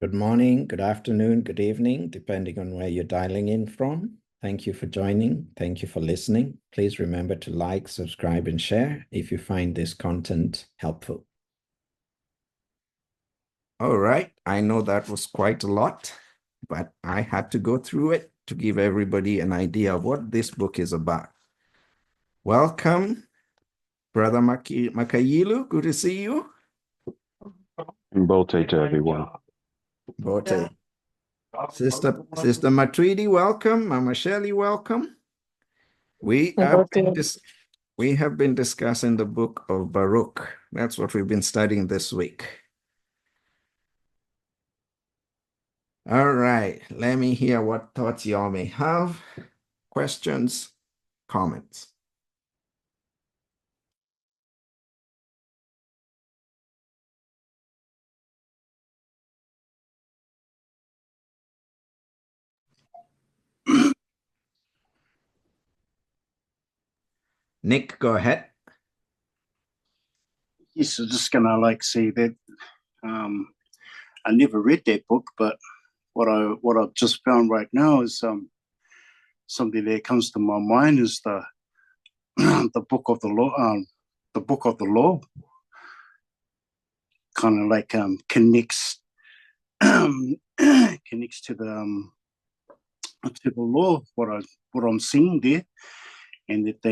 Good morning, good afternoon, good evening, depending on where you're dialing in from. Thank you for joining. Thank you for listening. Please remember to like, subscribe, and share if you find this content helpful. All right, I know that was quite a lot, but I had to go through it to give everybody an idea of what this book is about. Welcome, Brother Makayilu. Good to see you. And Bote to everyone. Bote. Sister Matridi, welcome. Mama Shelley, welcome. We have been discussing the book of Baruch. That's what we've been studying this week. All right, let me hear what thoughts y'all may have. Questions, comments. Nick, go ahead. Yes, I'm just gonna say that I never read that book, but what I've just found right now is something that comes to my mind is the the book of the law, the book of the law, kind of connects connects to the law. What I'm seeing there, and that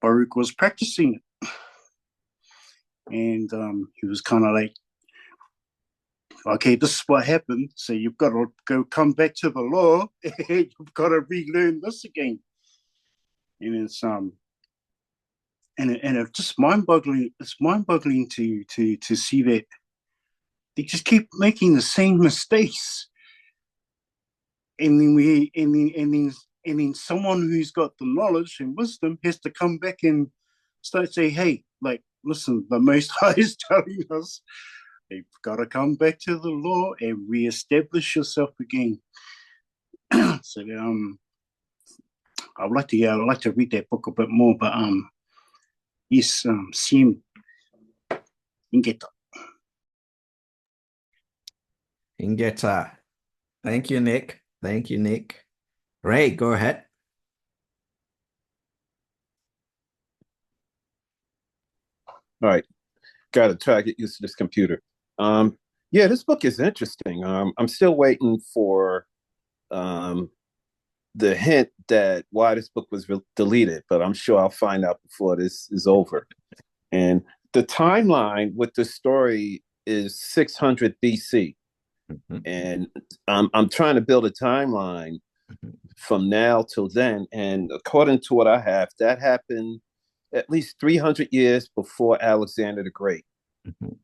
Baruch was practicing it, and he was kind of like, okay, this is what happened. So you've got to come back to the law. You've got to relearn this again. And it's it's just mind-boggling. It's mind-boggling to see that they just keep making the same mistakes. And then someone who's got the knowledge and wisdom has to come back and start say, hey, listen, the Most High is telling us you've got to come back to the law and reestablish yourself again. So I'd like to read that book a bit more, but yes, Sim Ingeta. Ingeta. Thank you, Nick. Thank you, Nick. Ray, go ahead. All right. Got to try to get used to this computer. Yeah, this book is interesting. I'm still waiting for the hint that why this book was deleted, but I'm sure I'll find out before this is over. And the timeline with the story is 600 BC. Mm-hmm. And I'm trying to build a timeline from now till then. And according to what I have, that happened at least 300 years before Alexander the Great. Mm-hmm.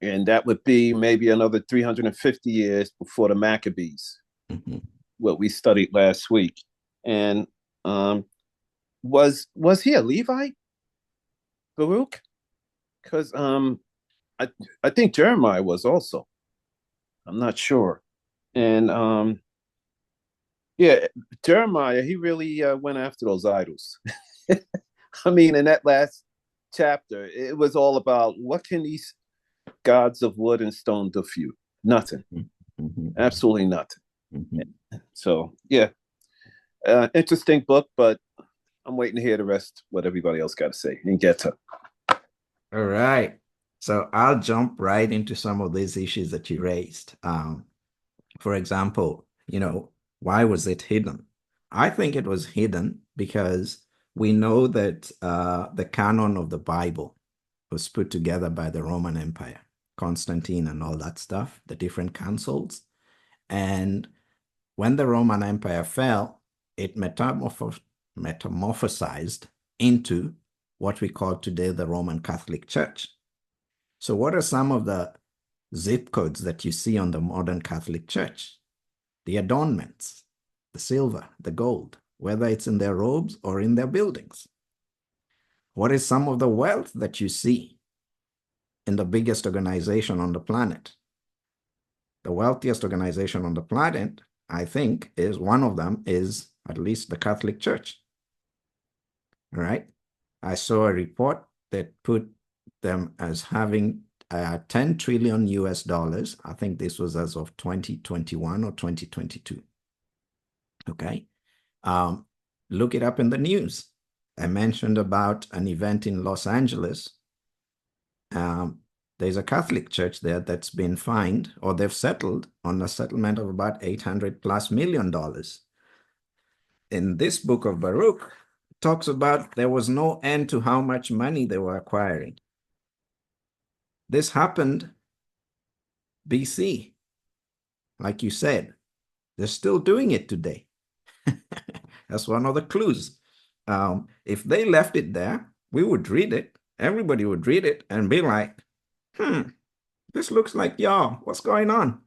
And that would be maybe another 350 years before the Maccabees, mm-hmm. what we studied last week. And was he a Levite, Baruch? Because I think Jeremiah was also. I'm not sure. And yeah, Jeremiah, he really went after those idols. I mean, in that last chapter, it was all about what can these gods of wood and stone do for you? Nothing. Mm-hmm. Absolutely nothing. Mm-hmm. So, yeah, interesting book, but I'm waiting to hear the rest, what everybody else got to say, and get to. All right. So I'll jump right into some of these issues that you raised. For example, why was it hidden? I think it was hidden because we know that the canon of the Bible was put together by the Roman Empire, Constantine and all that stuff, the different councils. And when the Roman Empire fell, it metamorphosized into what we call today the Roman Catholic Church. So what are some of the zip codes that you see on the modern Catholic Church? The adornments, the silver, the gold, whether it's in their robes or in their buildings. What is some of the wealth that you see in the biggest organization on the planet? The wealthiest organization on the planet, I think, is one of them is at least the Catholic Church. All right. I saw a report that put them as having 10 trillion US dollars. I think this was as of 2021 or 2022. Okay. Look it up in the news. I mentioned about an event in Los Angeles. There's a Catholic church there that's been fined, or they've settled on a settlement of about $800+ million. In this book of Baruch, it talks about there was no end to how much money they were acquiring. This happened BC. Like you said, they're still doing it today. That's one of the clues. If they left it there, we would read it. Everybody would read it and be like, this looks like y'all. What's going on?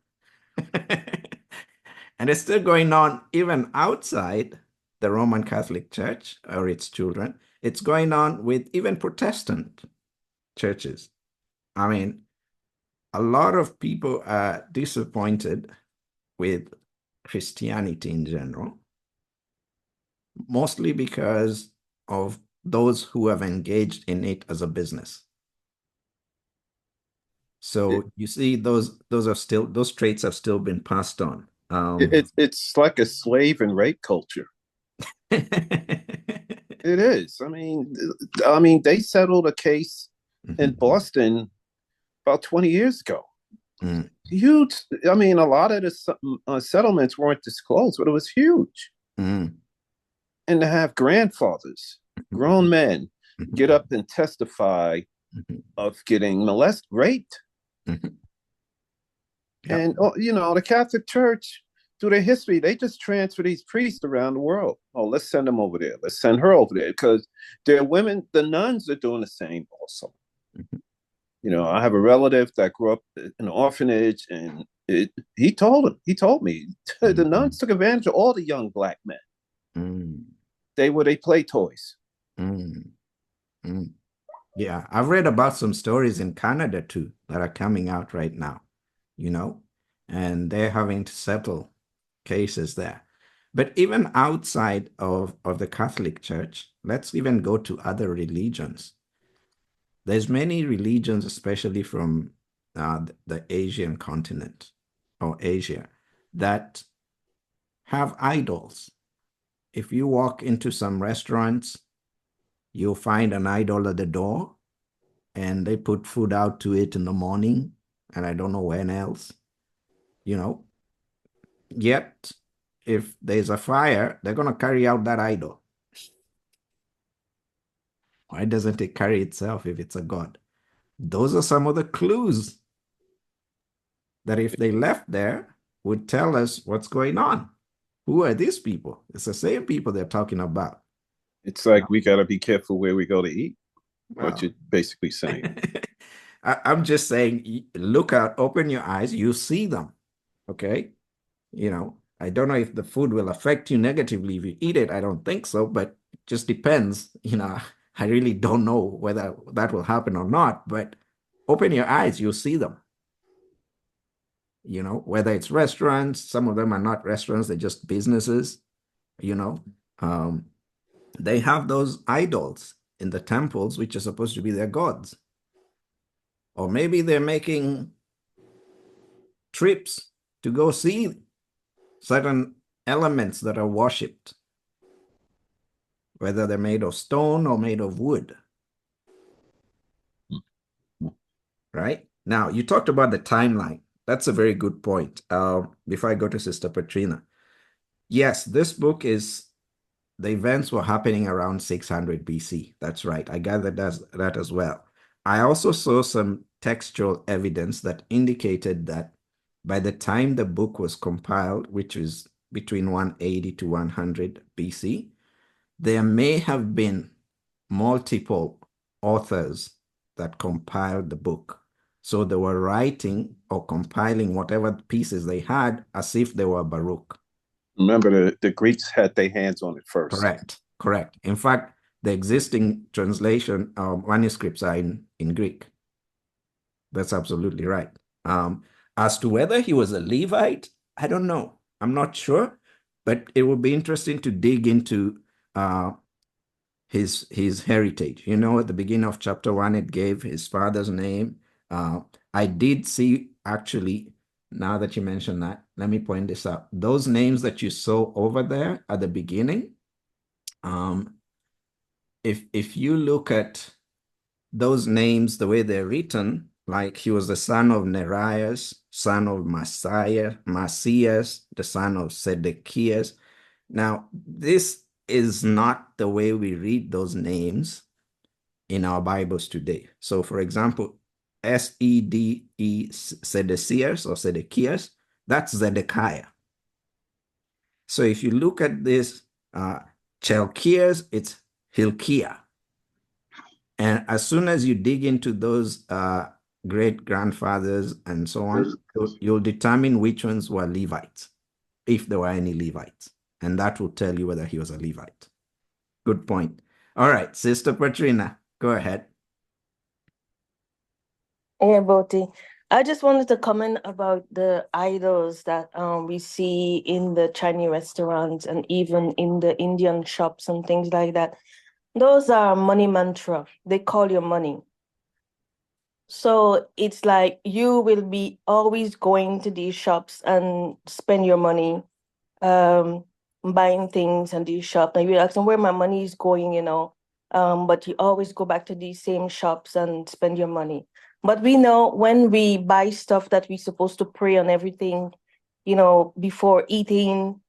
And it's still going on even outside the Roman Catholic Church or its children. It's going on with even Protestant churches. I mean, a lot of people are disappointed with Christianity in general, mostly because of those who have engaged in it as a business. So you see, those traits have still been passed on. It's like a slave and rape culture. It is. I mean, they settled a case in Boston about 20 years ago. Huge. I mean, a lot of the settlements weren't disclosed, but it was huge. And to have grandfathers, grown men, get up and testify of getting raped. And, the Catholic Church, through their history, they just transfer these priests around the world. Oh, let's send them over there. Let's send her over there. Because they're women, the nuns are doing the same also. I have a relative that grew up in an orphanage, and he told me, the nuns took advantage of all the young Black men. They were their play toys. Yeah, I've read about some stories in Canada too that are coming out right now, and they're having to settle cases there. But even outside of the Catholic Church, let's even go to other religions. There's many religions, especially from the Asian continent or Asia, that have idols. If you walk into some restaurants, you'll find an idol at the door, and they put food out to it in the morning, and I don't know when else, Yet, if there's a fire, they're going to carry out that idol. Why doesn't it carry itself if it's a god? Those are some of the clues that if they left there would tell us what's going on. Who are these people? It's the same people they're talking about. It's like we got to be careful where we go to eat. What you're basically saying. I'm just saying, look out, open your eyes, you see them. Okay? I don't know if the food will affect you negatively if you eat it. I don't think so, but it just depends. I really don't know whether that will happen or not, but open your eyes, you'll see them. Whether it's restaurants, some of them are not restaurants, they're just businesses, they have those idols in the temples, which are supposed to be their gods. Or maybe they're making trips to go see certain elements that are worshipped, whether they're made of stone or made of wood. Right? Now, you talked about the timeline. That's a very good point. Before I go to Sister Petrina. Yes, this book the events were happening around 600 BC. That's right. I gathered that as well. I also saw some textual evidence that indicated that by the time the book was compiled, which is between 180 to 100 BC, there may have been multiple authors that compiled the book. So they were writing or compiling whatever pieces they had as if they were Baruch. Remember, the Greeks had their hands on it first. Correct. In fact, the existing translation manuscripts are in Greek. That's absolutely right. As to whether he was a Levite, I don't know. I'm not sure, but it would be interesting to dig into his heritage. At the beginning of chapter 1, it gave his father's name, I did see, actually, now that you mention that, let me point this out. Those names that you saw over there at the beginning, if you look at those names, the way they're written, like he was the son of Nerias, son of Masias, the son of Sedekias. Now, this is not the way we read those names in our Bibles today. So, for example, Sede, Sedekias or Sedekias, that's Zedekiah. So if you look at this, Chelkias, it's Hilkiah. And as soon as you dig into those great grandfathers and so on, you'll determine which ones were Levites, if there were any Levites. And that will tell you whether he was a Levite. Good point. All right, Sister Patrina, go ahead. Yeah, Boti. I just wanted to comment about the idols that we see in the Chinese restaurants and even in the Indian shops and things like that. Those are money mantra. They call your money. So it's like you will be always going to these shops and spend your money buying things in these shops. And you're asking where my money is going, but you always go back to these same shops and spend your money. But we know when we buy stuff that we're supposed to pray on everything, before eating,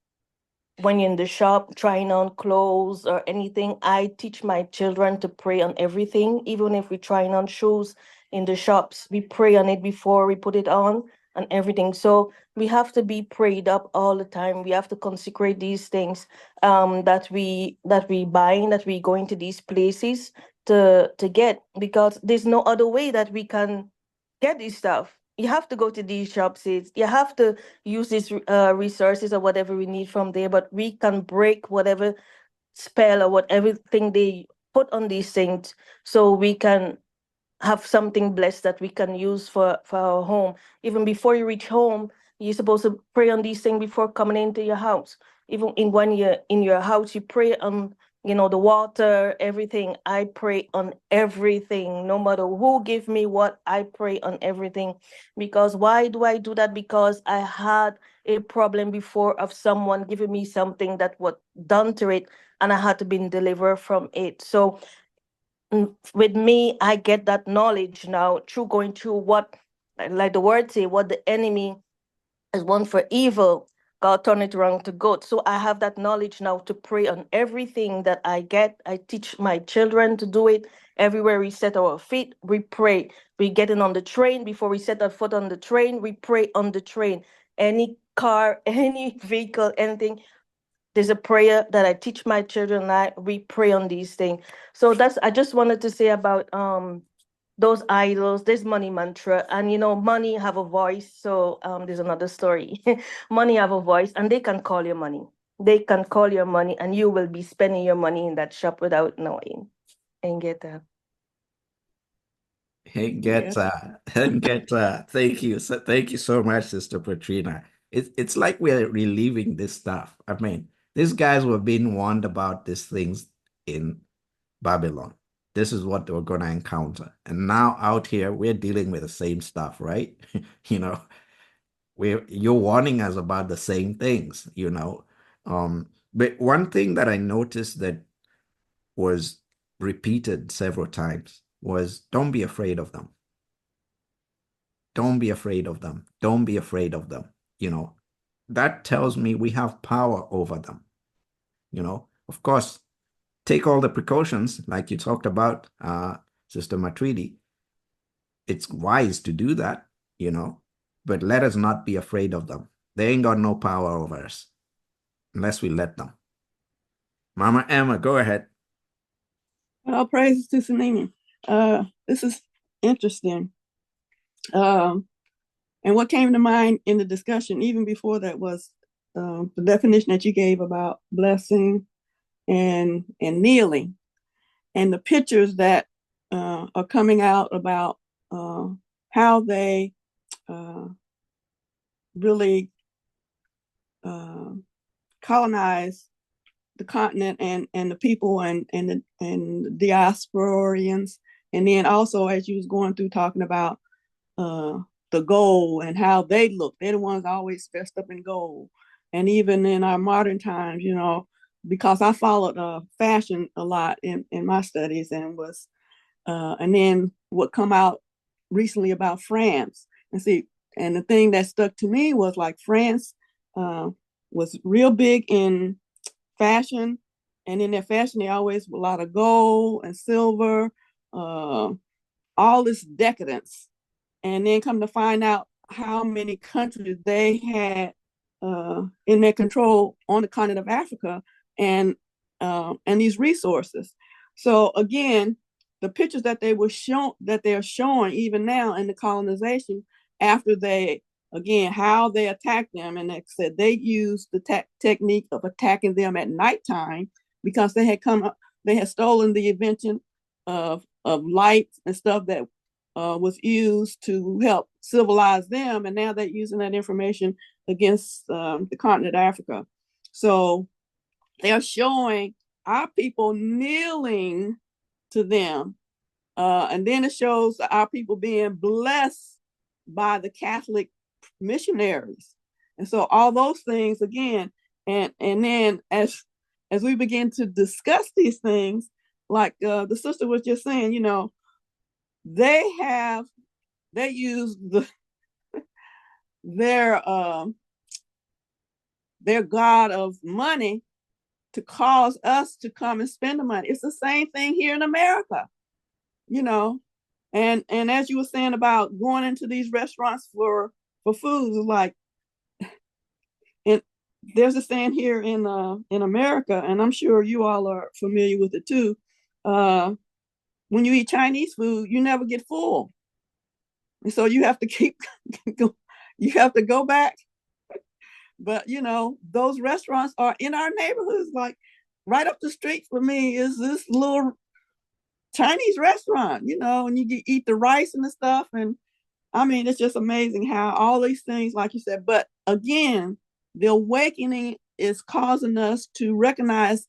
when you're in the shop trying on clothes or anything, I teach my children to pray on everything. Even if we're trying on shoes in the shops, we pray on it before we put it on and everything. So we have to be prayed up all the time. We have to consecrate these things that we buying, that we going to these places to get, because there's no other way that we can get this stuff. You have to go to these shops. You have to use these resources or whatever we need from there, but we can break whatever spell or whatever thing they put on these things, so we can have something blessed that we can use for our home. Even before you reach home, you're supposed to pray on these things before coming into your house. Even when you're in your house, you pray on the water, everything. I pray on everything, no matter who give me what. I pray on everything. Because why do I do that? Because I had a problem before of someone giving me something that was done to it, and I had to be delivered from it. So with me, I get that knowledge now through going through what, like the word say, what the enemy has won for evil, God turn it around to good. So I have that knowledge now to pray on everything that I get. I teach my children to do it. Everywhere we set our feet, we pray. We getting on the train, before we set our foot on the train, we pray on the train. Any car, any vehicle, anything, there's a prayer that I teach my children. We pray on these things. So I just wanted to say about those idols. There's money mantra, and money have a voice. So there's another story. Money have a voice, and they can call your money. They can call your money, and you will be spending your money in that shop without knowing. And get that. Thank you. Thank you so much, Sister Patrina. It's like we're reliving this stuff. I mean, these guys were being warned about these things in Babylon. This is what they were going to encounter. And now out here, we're dealing with the same stuff, right? You're warning us about the same things. But one thing that I noticed that was repeated several times was, don't be afraid of them. Don't be afraid of them. Don't be afraid of them. That tells me we have power over them. Of course, take all the precautions like you talked about, Sister Matridi. It's wise to do that, but let us not be afraid of them. They ain't got no power over us unless we let them. Mama Emma, go ahead. All praises to Sanini. This is interesting. And what came to mind in the discussion, even before that, was the definition that you gave about blessing and kneeling, and the pictures that are coming out about how they really colonize the continent and the people and the diasporians. And then also, as you was going through talking about the gold and how they look. They're the ones always dressed up in gold. And even in our modern times, you know, because I followed fashion a lot in my studies, and then what come out recently about France. And see, and the thing that stuck to me was like France was real big in fashion, and in their fashion they always a lot of gold and silver, all this decadence. And then come to find out how many countries they had in their control on the continent of Africa, and these resources. So again, the pictures that they're showing even now in the colonization, after they, again, how they attacked them, and they said they used the technique of attacking them at nighttime because they had stolen the invention of lights and stuff that was used to help civilize them, and now they're using that information against the continent of Africa. So they're showing our people kneeling to them, and then it shows our people being blessed by the Catholic missionaries, and so all those things again, and then as we begin to discuss these things, like the sister was just saying, you know, they use their god of money to cause us to come and spend the money. It's the same thing here in America, you know. And as you were saying about going into these restaurants for food, like, and there's a saying here in America, and I'm sure you all are familiar with it too. When you eat Chinese food, you never get full. And so you have to you have to go back. But, you know, those restaurants are in our neighborhoods. Like right up the street for me is this little Chinese restaurant, you know, and you eat the rice and the stuff. And I mean, it's just amazing how all these things, like you said, but again, the awakening is causing us to recognize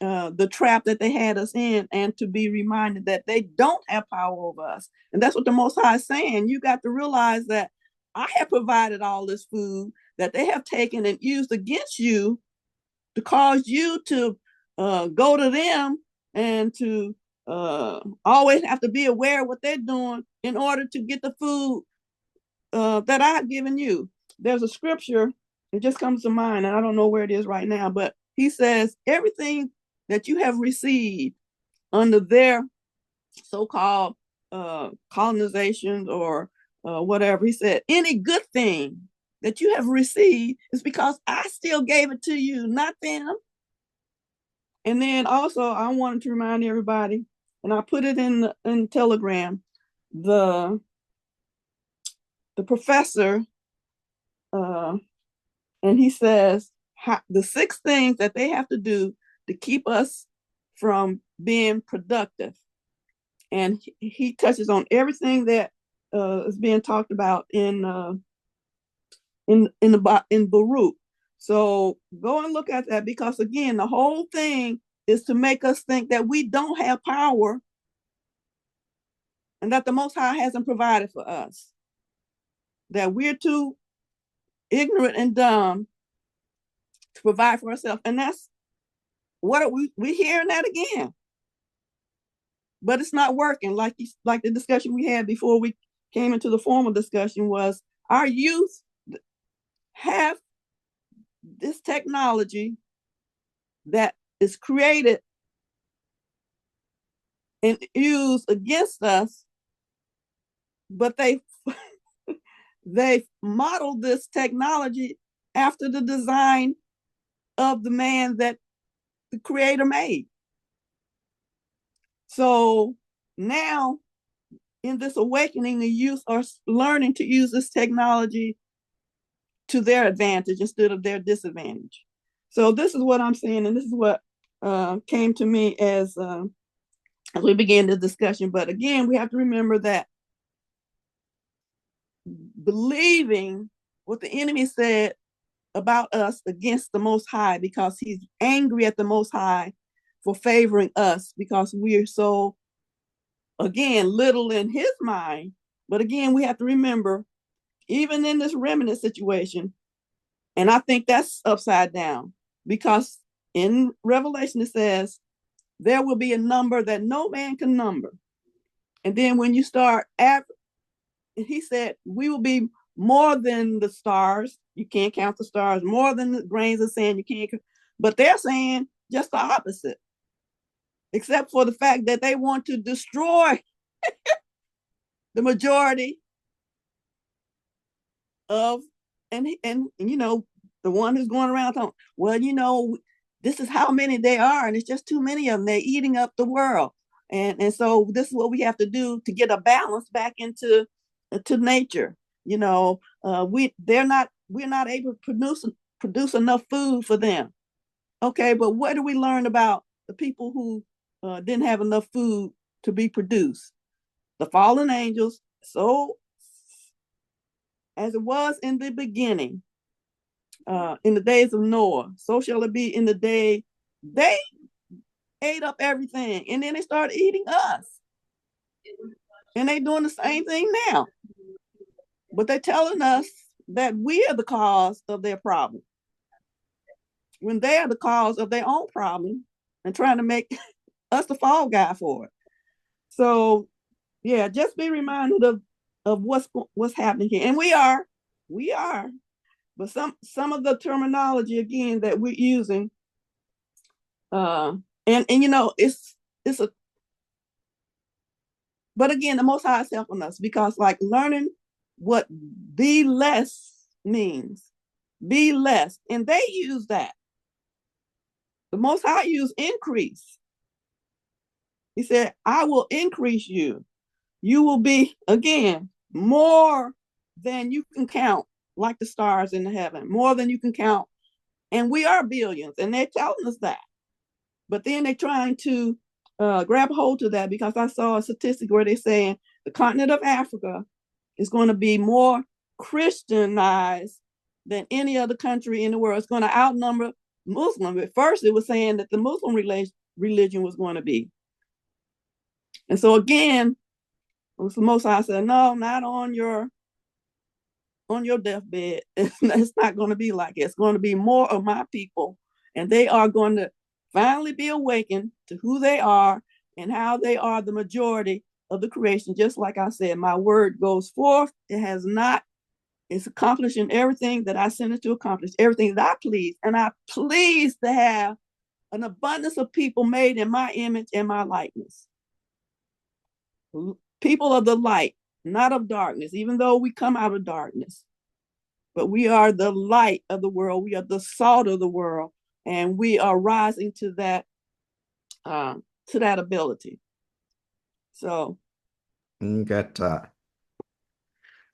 the trap that they had us in, and to be reminded that they don't have power over us. And that's what the Most High is saying. You got to realize that I have provided all this food that they have taken and used against you to cause you to go to them and to always have to be aware of what they're doing in order to get the food that I've given you. There's a scripture, it just comes to mind, and I don't know where it is right now, but he says, everything that you have received under their so-called colonizations or whatever, he said, any good thing that you have received is because I still gave it to you, not them. And then also I wanted to remind everybody, and I put it in Telegram, the professor, and he says the 6 things that they have to do to keep us from being productive. And he touches on everything that is being talked about in Baruch. So go and look at that, because again, the whole thing is to make us think that we don't have power and that the Most High hasn't provided for us, that we're too ignorant and dumb to provide for ourselves. And that's what we're hearing that again. But it's not working. Like the discussion we had before we came into the formal discussion was, our youth have this technology that is created and used against us, but they modeled this technology after the design of the man that the creator made. So now in this awakening, the youth are learning to use this technology to their advantage instead of their disadvantage. So this is what I'm saying, and this is what came to me as we began the discussion. But again, we have to remember that believing what the enemy said about us against the Most High, because he's angry at the Most High for favoring us because we're so, again, little in his mind, But again, we have to remember, even in this remnant situation, and I think that's upside down, because in Revelation it says, there will be a number that no man can number. And then when you start he said, we will be more than the stars. You can't count the stars, more than the grains of sand. You can't, but they're saying just the opposite, except for the fact that they want to destroy the majority of, and you know, the one who's going around talking, well, you know, this is how many they are, and it's just too many of them. They're eating up the world. And so this is what we have to do to get a balance back into to nature. You know, we're not able to produce enough food for them. Okay, but what do we learn about the people who didn't have enough food to be produced? The fallen angels. So as it was in the beginning, in the days of Noah, so shall it be in the day they ate up everything, and then they started eating us. And they doing the same thing now. But they're telling us that we are the cause of their problem, when they are the cause of their own problem and trying to make us the fall guy for it. So yeah, just be reminded of what's happening here. And we are, but some of the terminology again that we're using, and you know, it's a, but again, the Most High is helping us, because like learning what be less means, be less, and they use that. The Most High used increase. He said, I will increase you. You will be, again, more than you can count, like the stars in the heaven, more than you can count. And we are billions, and they're telling us that. But then they're trying to grab hold of that, because I saw a statistic where they're saying the continent of Africa is going to be more Christianized than any other country in the world. It's going to outnumber Muslim. At first, it was saying that the Muslim religion was going to be. And so again, the Most High said, no, not on your deathbed. It's not going to be like it. It's going to be more of my people, and they are going to finally be awakened to who they are and how they are the majority of the creation. Just like I said, my word goes forth. It's accomplishing everything that I sent it to accomplish, everything that I please. And I please to have an abundance of people made in my image and my likeness. People of the light, not of darkness, even though we come out of darkness. But we are the light of the world. We are the salt of the world. And we are rising to that ability. So.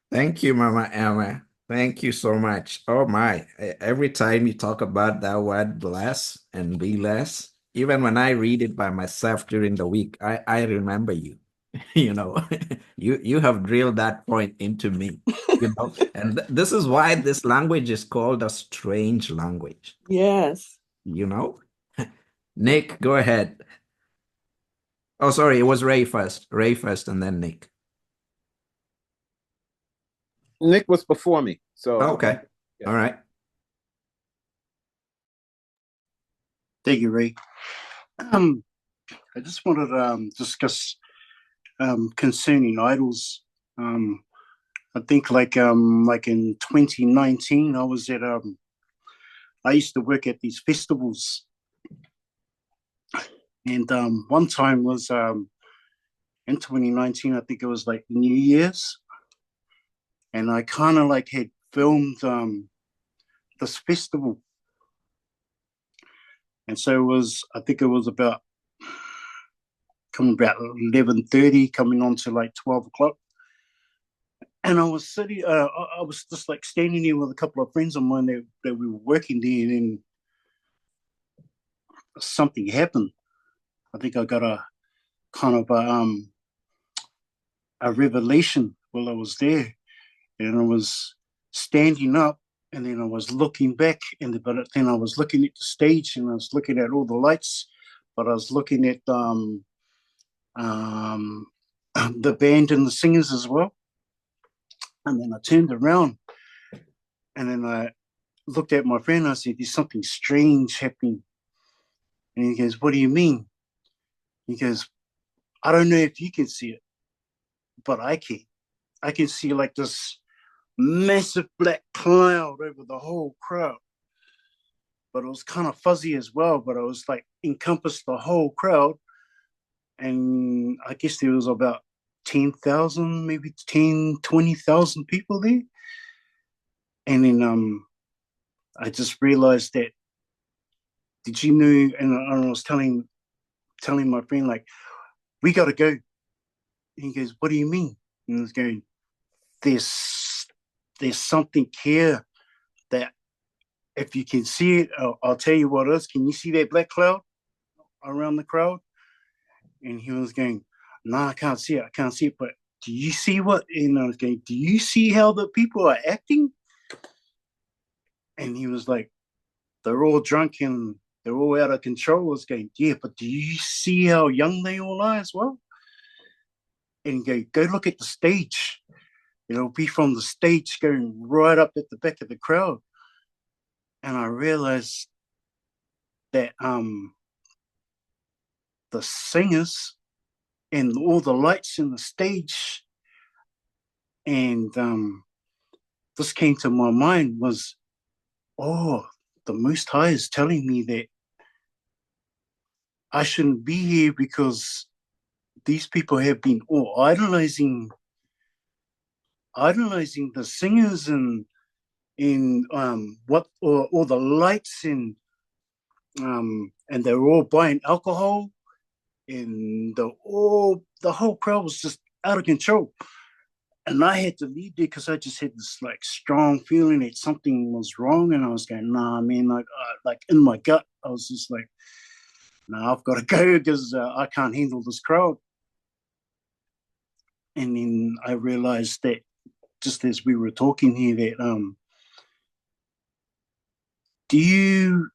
Thank you, Mama Emma. Thank you so much. Oh my, every time you talk about that word bless and be less, even when I read it by myself during the week, I remember you. You know, you have drilled that point into me, you know, and this is why this language is called a strange language. Yes. You know, Nick, go ahead. Oh, sorry, it was Ray first, and then Nick. Nick was before me. So okay. Yeah. All right. Thank you, Ray. I just wanted to discuss concerning idols. I think like in 2019, I was at I used to work at these festivals, and one time was in 2019. I think it was like New Year's, and I kind of like had filmed this festival, and so it was. I think it was about 11:30, coming on to like 12 o'clock. And I was sitting, I was just like standing there with a couple of friends of mine that we were working there, and then something happened. I think I got a kind of a revelation while I was there, and I was standing up, and then I was looking back, but then I was looking at the stage, and I was looking at all the lights, but I was looking at the band and the singers as well. And then I turned around, and then I looked at my friend. And I said, "There's something strange happening." And he goes, "What do you mean?" He goes, "I don't know if you can see it, but I can. I can see like this massive black cloud over the whole crowd. But it was kind of fuzzy as well, but it was like encompassed the whole crowd. And I guess there was about 10,000, maybe 20,000 people there. And then I just realized that, did you know?" And I was telling my friend, like, "We got to go." And he goes, "What do you mean?" And I was going, there's something here that if you can see it, I'll tell you what it is. Can you see that black cloud around the crowd? And he was going, "No, I can't see it. I can't see it. But do you see what?" And I was going, "Do you see how the people are acting?" And he was like, "They're all drunk and they're all out of control." I was going, "Yeah, but do you see how young they all are as well?" And go look at the stage. It'll be from the stage going right up at the back of the crowd. And I realized that the singers and all the lights in the stage, and this came to my mind was, oh, the Most High is telling me that I shouldn't be here because these people have been all idolizing the singers and what, or all the lights, and they're all buying alcohol, and the whole crowd was just out of control. And I had to leave there because I just had this like strong feeling that something was wrong, and I was going, "Nah, man!" Like in my gut, I was just like, "Nah, I've got to go because I can't handle this crowd." And then I realized that, just as we were talking here, that do you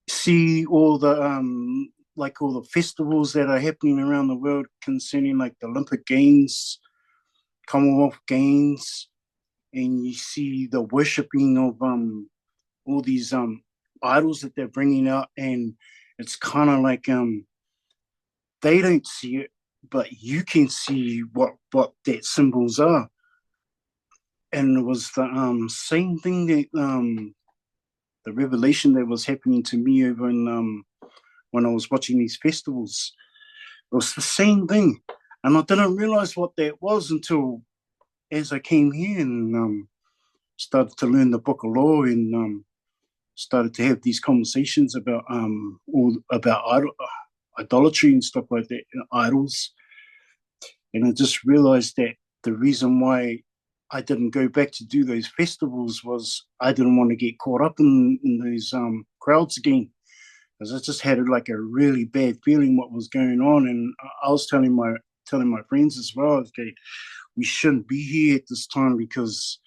see all the like all the festivals that are happening around the world concerning like the Olympic Games, Commonwealth Games, and you see the worshipping of all these idols that they're bringing out, and it's kind of like they don't see it, but you can see what that symbols are. And it was the same thing that the revelation that was happening to me over in when I was watching these festivals. It was the same thing, and I didn't realize what that was until as I came here and started to learn the Book of Law, and started to have these conversations about idolatry and stuff like that, idols. And I just realized that the reason why I didn't go back to do those festivals was I didn't want to get caught up in those crowds again, because I just had like a really bad feeling what was going on. And I was telling my friends as well, okay, we shouldn't be here at this time because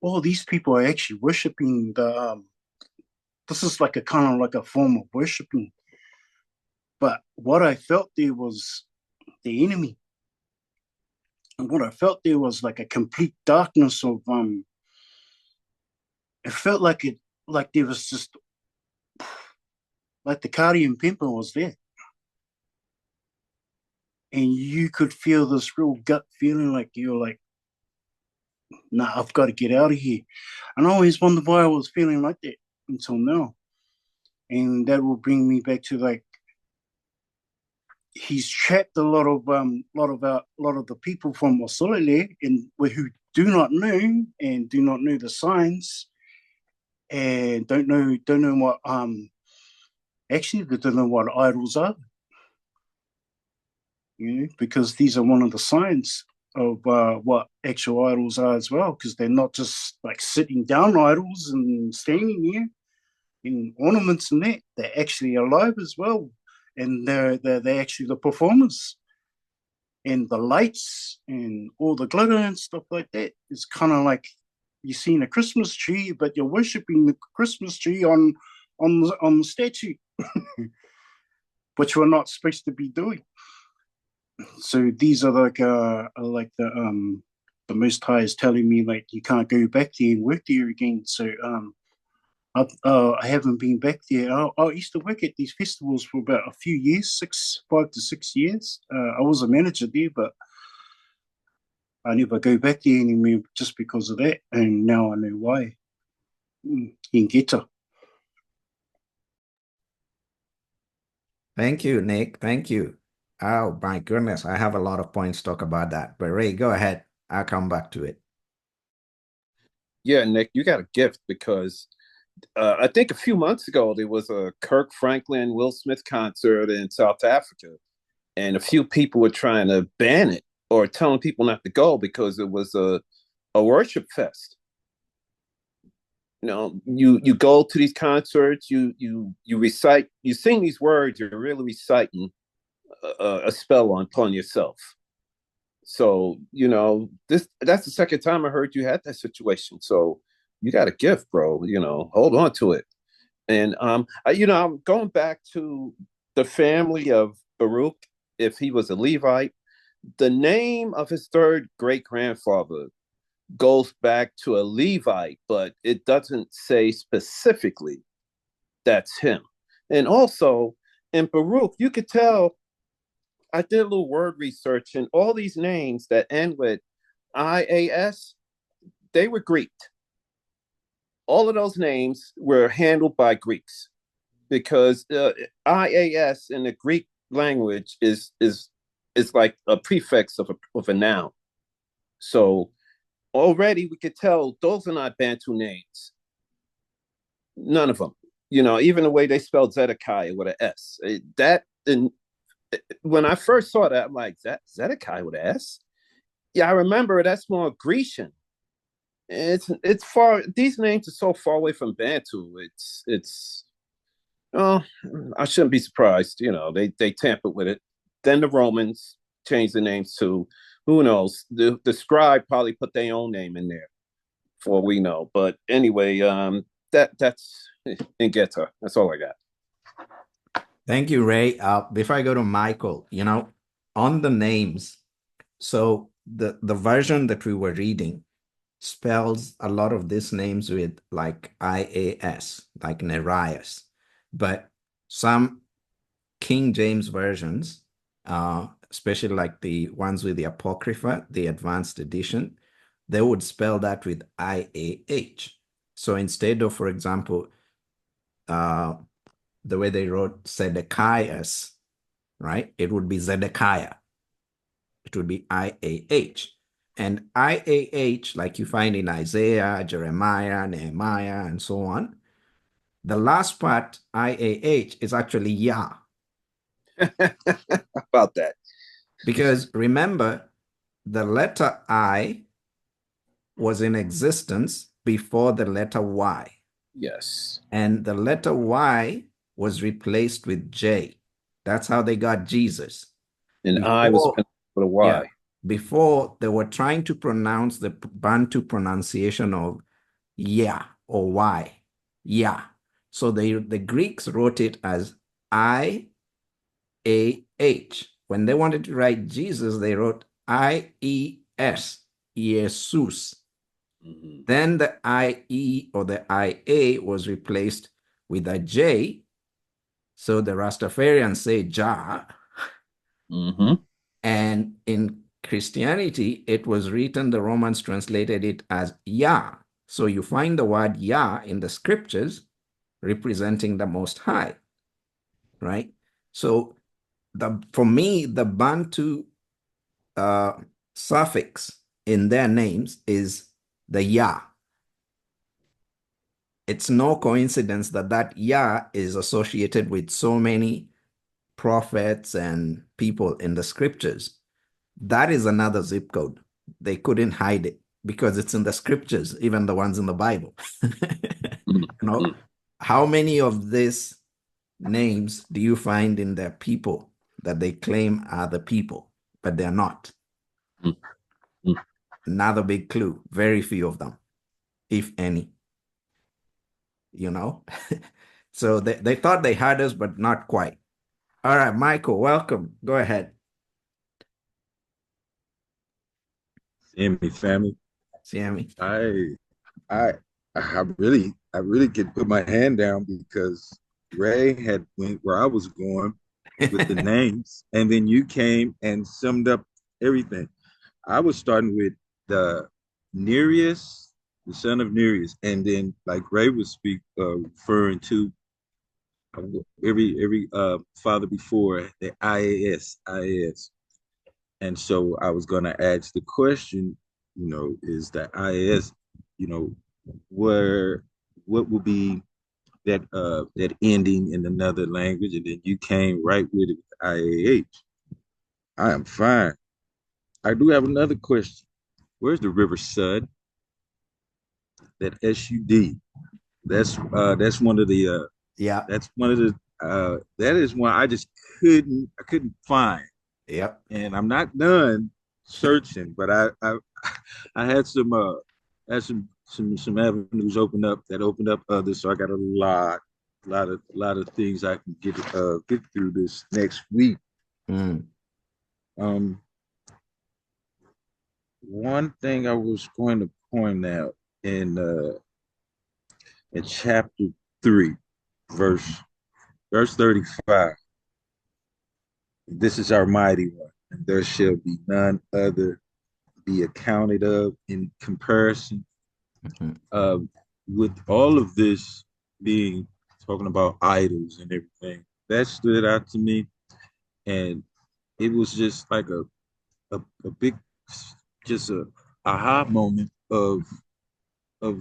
all these people are actually worshiping the. This is like a kind of like a form of worshiping, but what I felt there was the enemy, and what I felt there was like a complete darkness of It felt like there was just like the Kari and Pimpa was there, and you could feel this real gut feeling like you're like, "Nah, I've got to get out of here." And I always wondered why I was feeling like that until now. And that will bring me back to like, he's trapped a lot of the people from Osolele and who do not know the signs, and don't know what actually they don't know what idols are, because these are one of the signs of what actual idols are as well, because they're not just like sitting down idols and standing here in ornaments and that. They're actually alive as well, and they're actually the performers, and the lights and all the glitter and stuff like that. It's kind of like you're seeing a Christmas tree, but you're worshiping the Christmas tree on the statue, which we're not supposed to be doing. So these are like the Most High is telling me like you can't go back there and work there again. So I haven't been back there. I used to work at these festivals for about a few years, 5 to 6 years. I was a manager there, but I never go back there anymore just because of that. And now I know why. In Geta. Thank you, Nick. Thank you. Oh my goodness, I have a lot of points to talk about that. But Ray, go ahead. I'll come back to it. Yeah, Nick, you got a gift because I think a few months ago there was a Kirk Franklin Will Smith concert in South Africa, and a few people were trying to ban it or telling people not to go because it was a worship fest. You know, you go to these concerts, you recite, you sing these words, you're really reciting a spell upon yourself. So, you know, that's the second time I heard you had that situation. So you got a gift, bro. You know, hold on to it. And you know, I'm going back to the family of Baruch, if he was a Levite. The name of his third great grandfather goes back to a Levite, but it doesn't say specifically that's him. And also in Baruch, you could tell I did a little word research, and all these names that end with IAS, they were Greek. All of those names were handled by Greeks because IAS in the Greek language is like a prefix of a noun. So already we could tell those are not Bantu names. None of them. You know, even the way they spelled Zedekiah with an S. That and when I first saw that, I'm like, Zedekiah with an S? Yeah, I remember that's more Grecian. It's far. These names are so far away from Bantu. It's. Oh, I shouldn't be surprised. You know, they tampered with it. Then the Romans changed the names to. Who knows? The scribe probably put their own name in there, for all we know. But anyway, that's in Geta. That's all I got. Thank you, Ray. Before I go to Michael, you know, on the names, so the version that we were reading spells a lot of these names with like IAS, like Nereus. But some King James versions, especially like the ones with the Apocrypha, the advanced edition, they would spell that with IAH. So instead of, for example, the way they wrote Zedekias, right? It would be Zedekiah. It would be IAH. And IAH, like you find in Isaiah, Jeremiah, Nehemiah, and so on, the last part, IAH, is actually Yah. About that. Because remember, the letter I was in existence before the letter Y. Yes. And the letter Y was replaced with J. That's how they got Jesus. And I was with a Y. Yeah, before they were trying to pronounce the Bantu pronunciation of yeah or Y. Yeah. So the Greeks wrote it as IAH. When they wanted to write Jesus, they wrote IES, Jesus. Mm-hmm. Then the IE or the IA was replaced with a J. So the Rastafarians say Jah. Mm-hmm. And in Christianity, it was written, the Romans translated it as Yah. So you find the word Yah in the scriptures representing the Most High, right? So for me, the Bantu suffix in their names is the Yah. It's no coincidence that that Yah is associated with so many prophets and people in the scriptures. That is another zip code. They couldn't hide it because it's in the scriptures, even the ones in the Bible. You know, how many of these names do you find in their people that they claim are the people, but they're not? Another big clue, very few of them, if any, you know? So they thought they had us, but not quite. All right, Michael, welcome. Go ahead. Sammy family. Sammy. I I really could put my hand down because Ray had went where I was going with the names, and then you came and summed up everything. I was starting with the Nereus, the son of Nereus, and then like Ray was referring to every father before the IAS. And so I was going to ask the question, is the IAS, you know, where what will be that ending in another language, and then you came right with it with IAH. I am fine. I do have another question. Where's the River Sud? That SUD. That's one of the Yeah. that's one of the that is one I couldn't find. Yep. And I'm not done searching, but I had some avenues opened up others, so I got a lot of things I can get through this next week. Mm. One thing I was going to point out in chapter 3, verse 35. This is our mighty one, and there shall be none other be accounted of in comparison. Mm-hmm. With all of this being talking about idols and everything, that stood out to me, and it was just like a big, just a aha moment of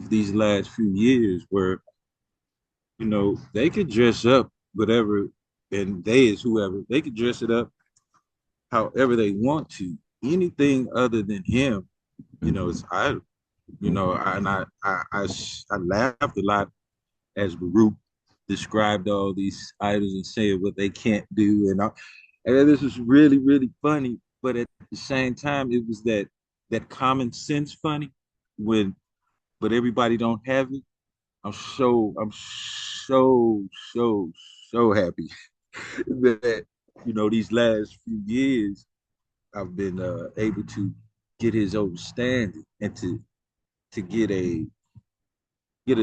these last few years where they could dress up whatever, and they is whoever, they could dress it up however they want to. Anything other than him, it's idol. I laughed a lot as Baruch described all these idols and saying what they can't do, and this was really really funny. But at the same time, it was that common sense funny when, but everybody don't have it. I'm so happy that these last few years I've been able to get his understanding and to get a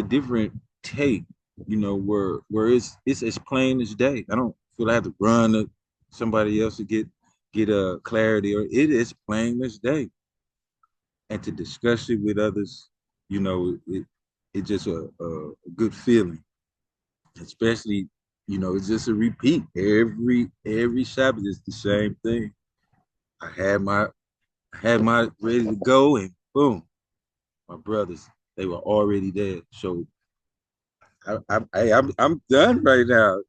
different take, where it's as plain as day. I don't feel I have to run to somebody else to get a clarity, or it is plain as day. And to discuss it with others, it's just a good feeling, especially it's just a repeat every Sabbath is the same thing. I had my ready to go, and boom, my brothers, they were already there. So I'm done right now,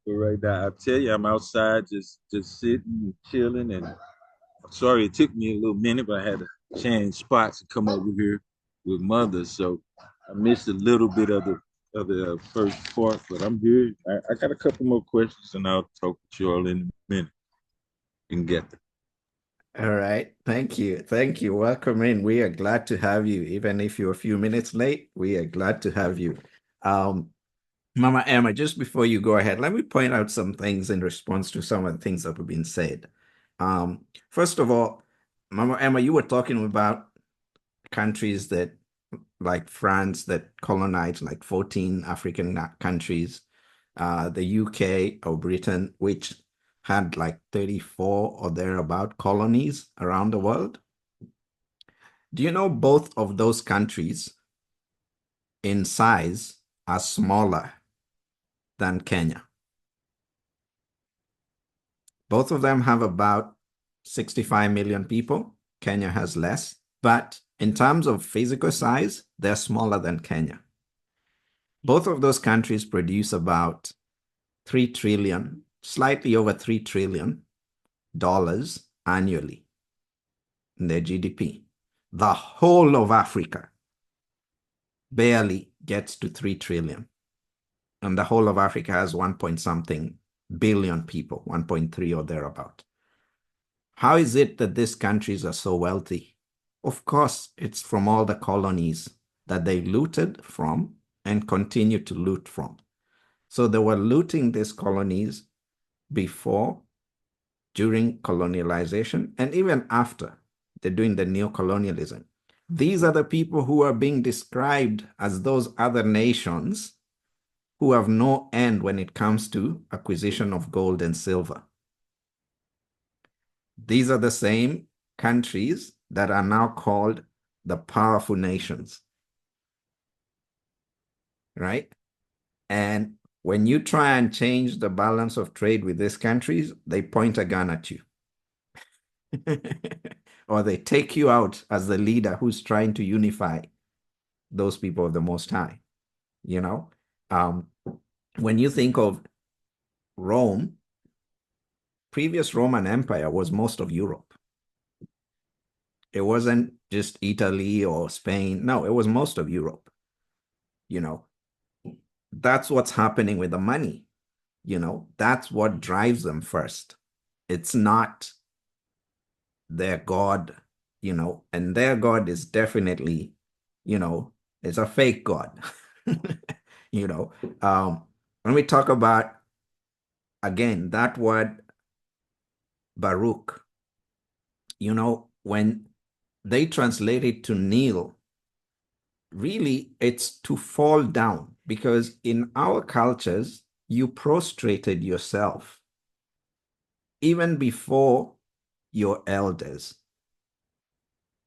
But right now, I tell you, I'm outside just sitting and chilling. And I'm sorry it took me a little minute, but I had to change spots and come over here with mother. So I missed a little bit of the first part, but I'm here. I got a couple more questions, and I'll talk with you all in a minute and get them. All right. Thank you. Thank you. Welcome in. We are glad to have you. Even if you're a few minutes late, we are glad to have you. Mama Emma, just before you go ahead, let me point out some things in response to some of the things that have been said. First of all, Mama Emma, you were talking about countries that, like France, that colonized like 14 African countries, the UK or Britain, which had like 34 or thereabout colonies around the world. Do you know both of those countries in size are smaller than Kenya? Both of them have about 65 million people. Kenya has less, but in terms of physical size, they're smaller than Kenya. Both of those countries produce about 3 trillion, slightly over $3 trillion annually in their GDP. The whole of Africa barely gets to 3 trillion. And the whole of Africa has 1 point something billion people, 1.3 or thereabout. How is it that these countries are so wealthy? Of course, it's from all the colonies that they looted from and continue to loot from. So they were looting these colonies before, during colonialization, and even after They're doing the neocolonialism. These are the people who are being described as those other nations who have no end when it comes to acquisition of gold and silver. These are the same countries that are now called the powerful nations, right? And when you try and change the balance of trade with these countries, they point a gun at you. Or they take you out as the leader who's trying to unify those people of the Most High. You know, when you think of Rome, previous Roman Empire was most of Europe. It wasn't just Italy or Spain. No, it was most of Europe. You know, that's what's happening with the money. You know, that's what drives them first. It's not their God, you know, and their God is definitely, you know, it's a fake God. You know, when we talk about, again, that word Baruch, you know, when they translate it to kneel, really it's to fall down, because in our cultures, you prostrated yourself even before your elders,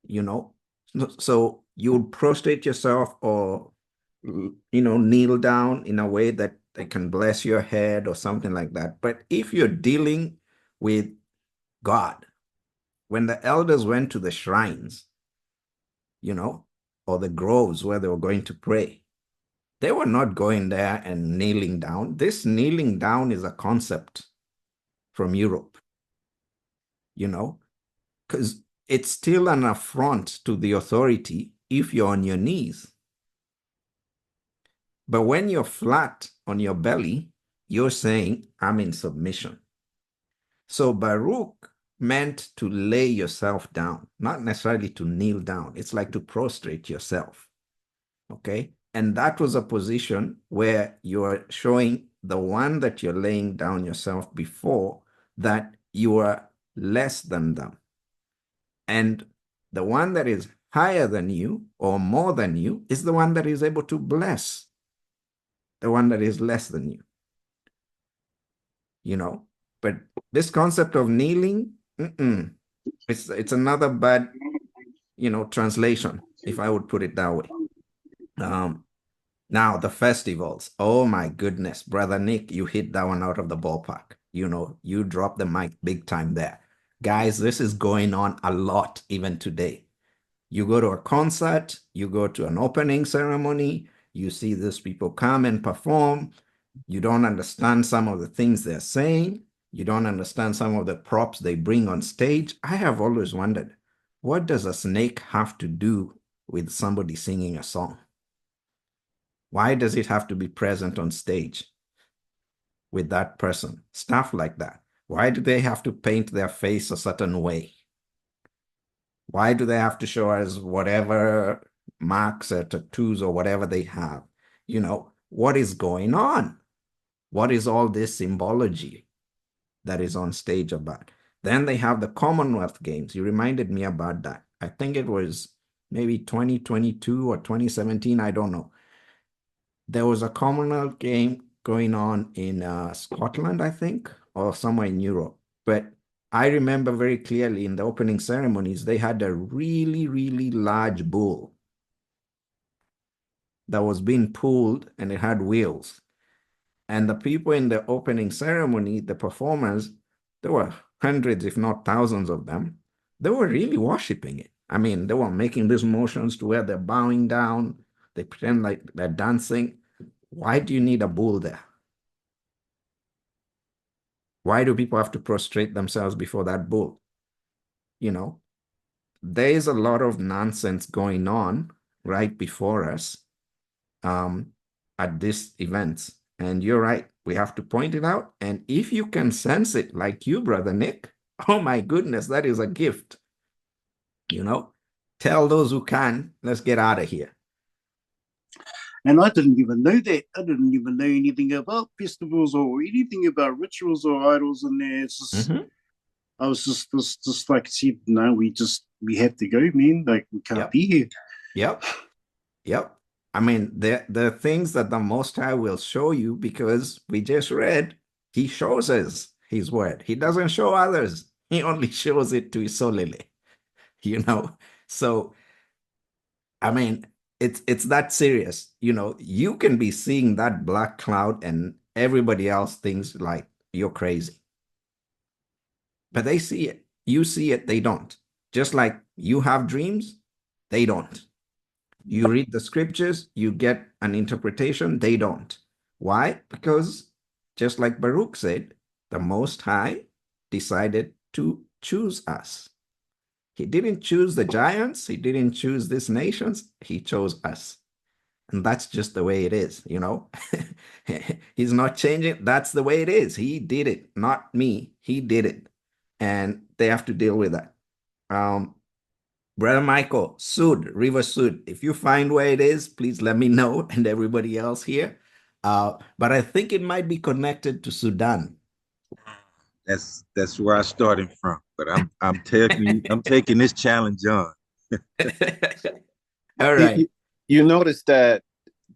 you know. So you would prostrate yourself or, you know, kneel down in a way that they can bless your head or something like that. But if you're dealing with God, when the elders went to the shrines, you know, or the groves where they were going to pray, they were not going there and kneeling down. This kneeling down is a concept from Europe, you know, because it's still an affront to the authority if you're on your knees. But when you're flat on your belly, you're saying, I'm in submission. So Baruch meant to lay yourself down, not necessarily to kneel down. It's like to prostrate yourself. Okay? And that was a position where you're showing the one that you're laying down yourself before that you are less than them. And the one that is higher than you or more than you is the one that is able to bless the one that is less than you. You know, but this concept of kneeling, it's another bad, you know, translation, if I would put it that way. Now the festivals. Oh my goodness, Brother Nick, you hit that one out of the ballpark. You know, you dropped the mic big time there. Guys, this is going on a lot even today. You go to a concert, you go to an opening ceremony, you see these people come and perform. You don't understand some of the things they're saying. You don't understand some of the props they bring on stage. I have always wondered, what does a snake have to do with somebody singing a song? Why does it have to be present on stage with that person? Stuff like that. Why do they have to paint their face a certain way? Why do they have to show us whatever marks or tattoos or whatever they have? You know, what is going on? What is all this symbology that is on stage about? Then they have the Commonwealth Games. You reminded me about that. I think it was maybe 2022 or 2017. I don't know. There was a Commonwealth game going on in Scotland, I think, or somewhere in Europe. But I remember very clearly in the opening ceremonies, they had a really, really large bull that was being pulled and it had wheels. And the people in the opening ceremony, the performers, there were hundreds, if not thousands of them. They were really worshiping it. I mean, they were making these motions to where they're bowing down. They pretend like they're dancing. Why do you need a bull there? Why do people have to prostrate themselves before that bull? You know, there is a lot of nonsense going on right before us at these events. And you're right, we have to point it out. And if you can sense it like you, Brother Nick, oh my goodness, that is a gift. You know, tell those who can, let's get out of here. And I didn't even know that. I didn't even know anything about festivals or anything about rituals or idols in there. It's just, I was just like I said, no, we just we have to go, man. Like, we can't Yep. be here. Yep. Yep. I mean, the things that the Most High will show you, because we just read, he shows us his word. He doesn't show others. He only shows it to solely, So, I mean, it's that serious. You can be seeing that black cloud and everybody else thinks like you're crazy. But they see it. You see it, they don't. Just like you have dreams, they don't. You read the scriptures, you get an interpretation, they don't. Why? Because just like Baruch said, the Most High decided to choose us. He didn't choose the giants, he didn't choose these nations, he chose us. And that's just the way it is. He's not changing. That's the way it is. He did it, not me. He did it. And they have to deal with that. Brother Michael, Sud, River Sud, if you find where it is, please let me know and everybody else here. But I think it might be connected to Sudan. That's where I started from. But I'm taking this challenge on. All right. You notice that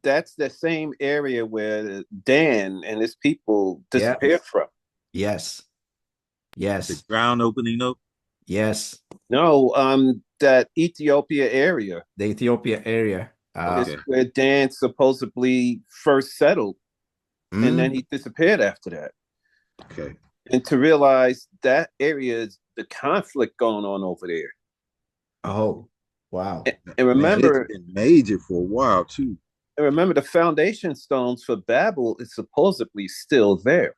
that's the same area where Dan and his people disappeared from. Yes. Yes. The ground opening up. Yes. No, that Ethiopia area. The Ethiopia area. Is where Dan supposedly first settled. And then he disappeared after that. Okay. And to realize that area is the conflict going on over there. Oh, wow. And remember, it's been major for a while too. And remember, the foundation stones for Babel is supposedly still there.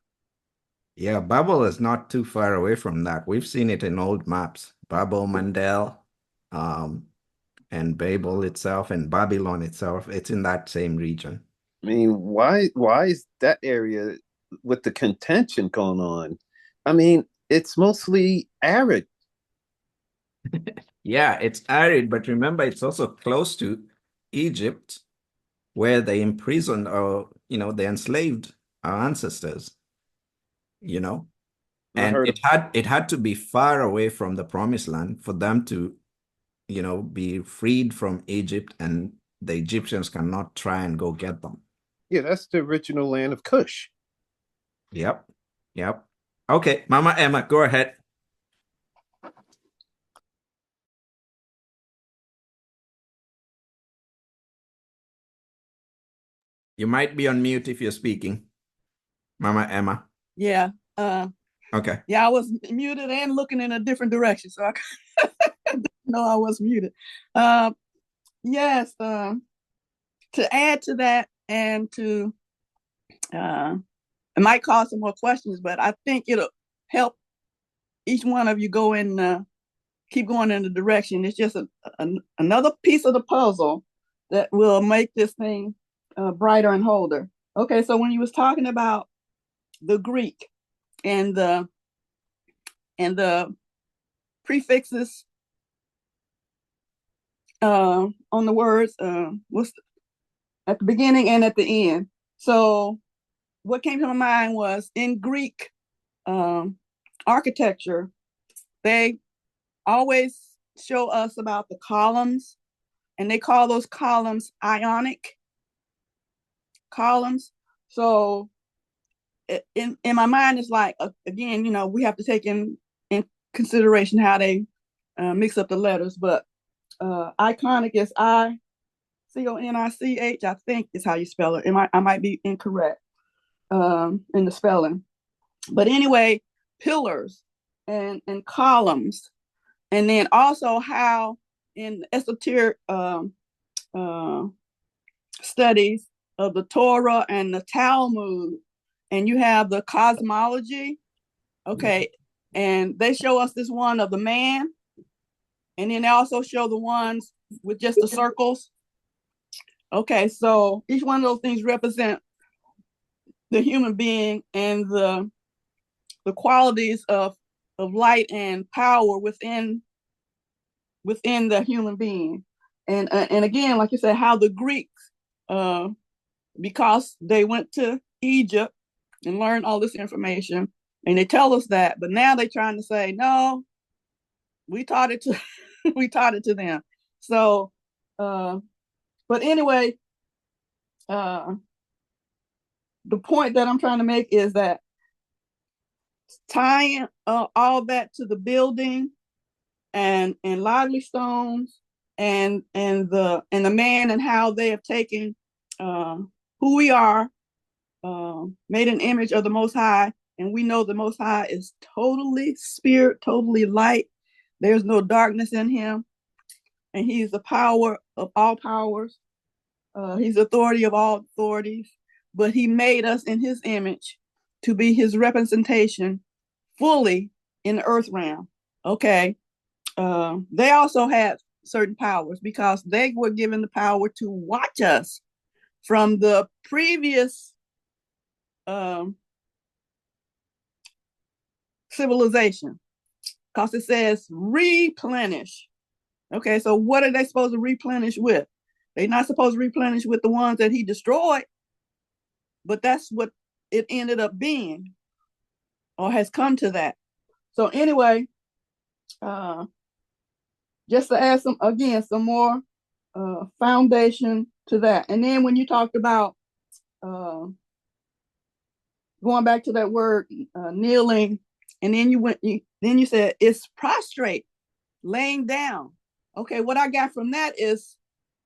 Yeah, Babel is not too far away from that. We've seen it in old maps. Babel, Mandel, and Babel itself and Babylon itself. It's in that same region. I mean, why is that area with the contention going on? I mean, it's mostly arid. Yeah, it's arid, but remember, it's also close to Egypt, where they imprisoned or, they enslaved our ancestors, and it had to be far away from the promised land for them to, be freed from Egypt, and the Egyptians cannot try and go get them. Yeah, that's the original land of Cush. Yep. Okay, Mama Emma, go ahead. You might be on mute if you're speaking, Mama Emma. Yeah. Okay. Yeah, I was muted and looking in a different direction, so I didn't know I was muted. Yes. To add to that, and to it might cause some more questions, but I think it'll help each one of you go in, keep going in the direction. It's just another piece of the puzzle that will make this thing brighter and holder. Okay, so when you was talking about the Greek and the prefixes on the words, what's at the beginning and at the end. So what came to my mind was in Greek architecture, they always show us about the columns, and they call those columns ionic columns. So in my mind, it's like, again, we have to take in consideration how they mix up the letters, but iconic is I-C-O-N-I-C-H, I think is how you spell it. I might be incorrect in the spelling. But anyway, pillars and columns, and then also how in esoteric studies of the Torah and the Talmud, and you have the cosmology, okay, and they show us this one of the man, and then they also show the ones with just the circles. Okay, so each one of those things represent the human being and the qualities of light and power within the human being. And again, like you said, how the Greeks, because they went to Egypt and learned all this information, and they tell us that, but now they're trying to say, no, we taught it to We taught it to them. So, but anyway, the point that I'm trying to make is that tying all that to the building and lively stones and the man and how they have taken who we are, made an image of the Most High, and we know the Most High is totally spirit, totally light. There's no darkness in him, and he's the power of all powers. He's authority of all authorities, but he made us in his image to be his representation fully in the earth realm. Okay. They also had certain powers because they were given the power to watch us from the previous civilization, because it says replenish. Okay, so what are they supposed to replenish with? They're not supposed to replenish with the ones that he destroyed, but that's what it ended up being, or has come to that. So anyway, just to add some more foundation to that. And then when you talked about going back to that word kneeling, and then you said it's prostrate, laying down. Okay, what I got from that is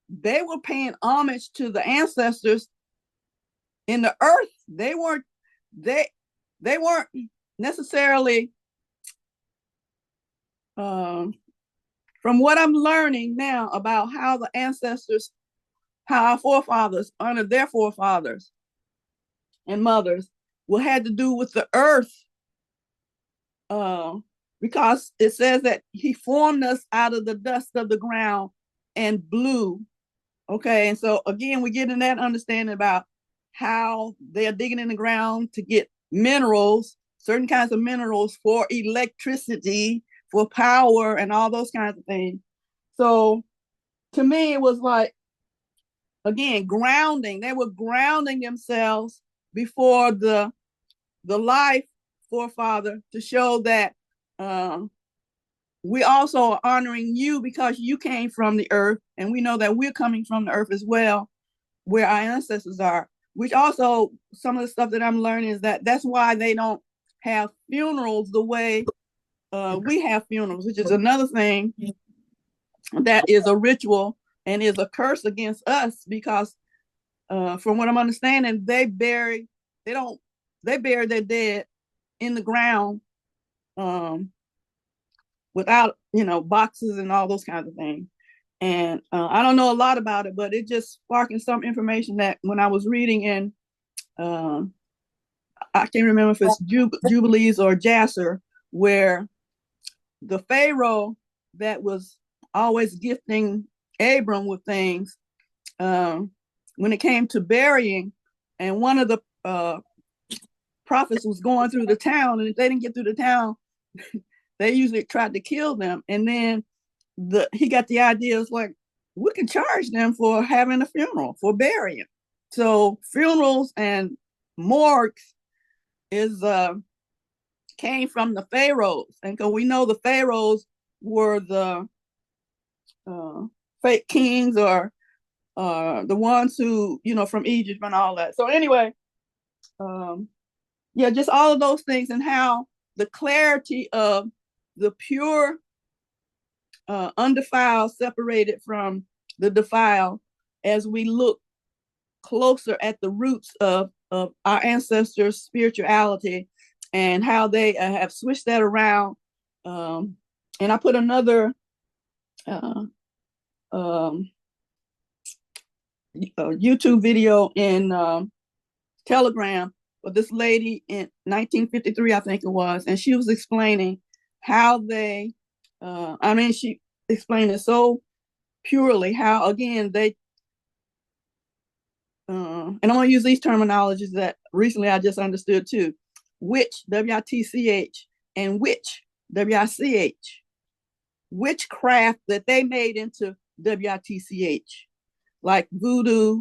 they were paying homage to the ancestors in the earth. They weren't necessarily from what I'm learning now about how the ancestors, how our forefathers honored their forefathers and mothers, what had to do with the earth, because it says that he formed us out of the dust of the ground and blew. Okay, and so again, we're getting that understanding about how they're digging in the ground to get minerals, certain kinds of minerals for electricity, for power, and all those kinds of things. So to me, it was like, again, grounding. They were grounding themselves before the life forefather to show that we also are honoring you because you came from the earth, and we know that we're coming from the earth as well, where our ancestors are. Which also, some of the stuff that I'm learning is that that's why they don't have funerals the way we have funerals, which is another thing that is a ritual and is a curse against us, because from what I'm understanding, they bury their dead in the ground without, boxes and all those kinds of things. And I don't know a lot about it, but it just sparking some information that when I was reading in, I can't remember if it's Jubilees or Jasser, where the Pharaoh that was always gifting Abram with things, when it came to burying, and one of the prophets was going through the town, and if they didn't get through the town, they usually tried to kill them. And then he got the idea, it's like, we can charge them for having a funeral, for burying. So funerals and morgues came from the pharaohs, and because we know the pharaohs were the fake kings, or the ones who, from Egypt and all that. So anyway, just all of those things, and how the clarity of the pure, undefiled, separated from the defiled, as we look closer at the roots of our ancestors' spirituality, and how they have switched that around. And I put another YouTube video in Telegram of this lady in 1953, I think it was, and she was explaining how they, she explained it so purely, how, again, they, and I'm going to use these terminologies that recently I just understood too: witch, W-I-T-C-H, and witch, W-I-C-H, witchcraft that they made into W-I-T-C-H, like voodoo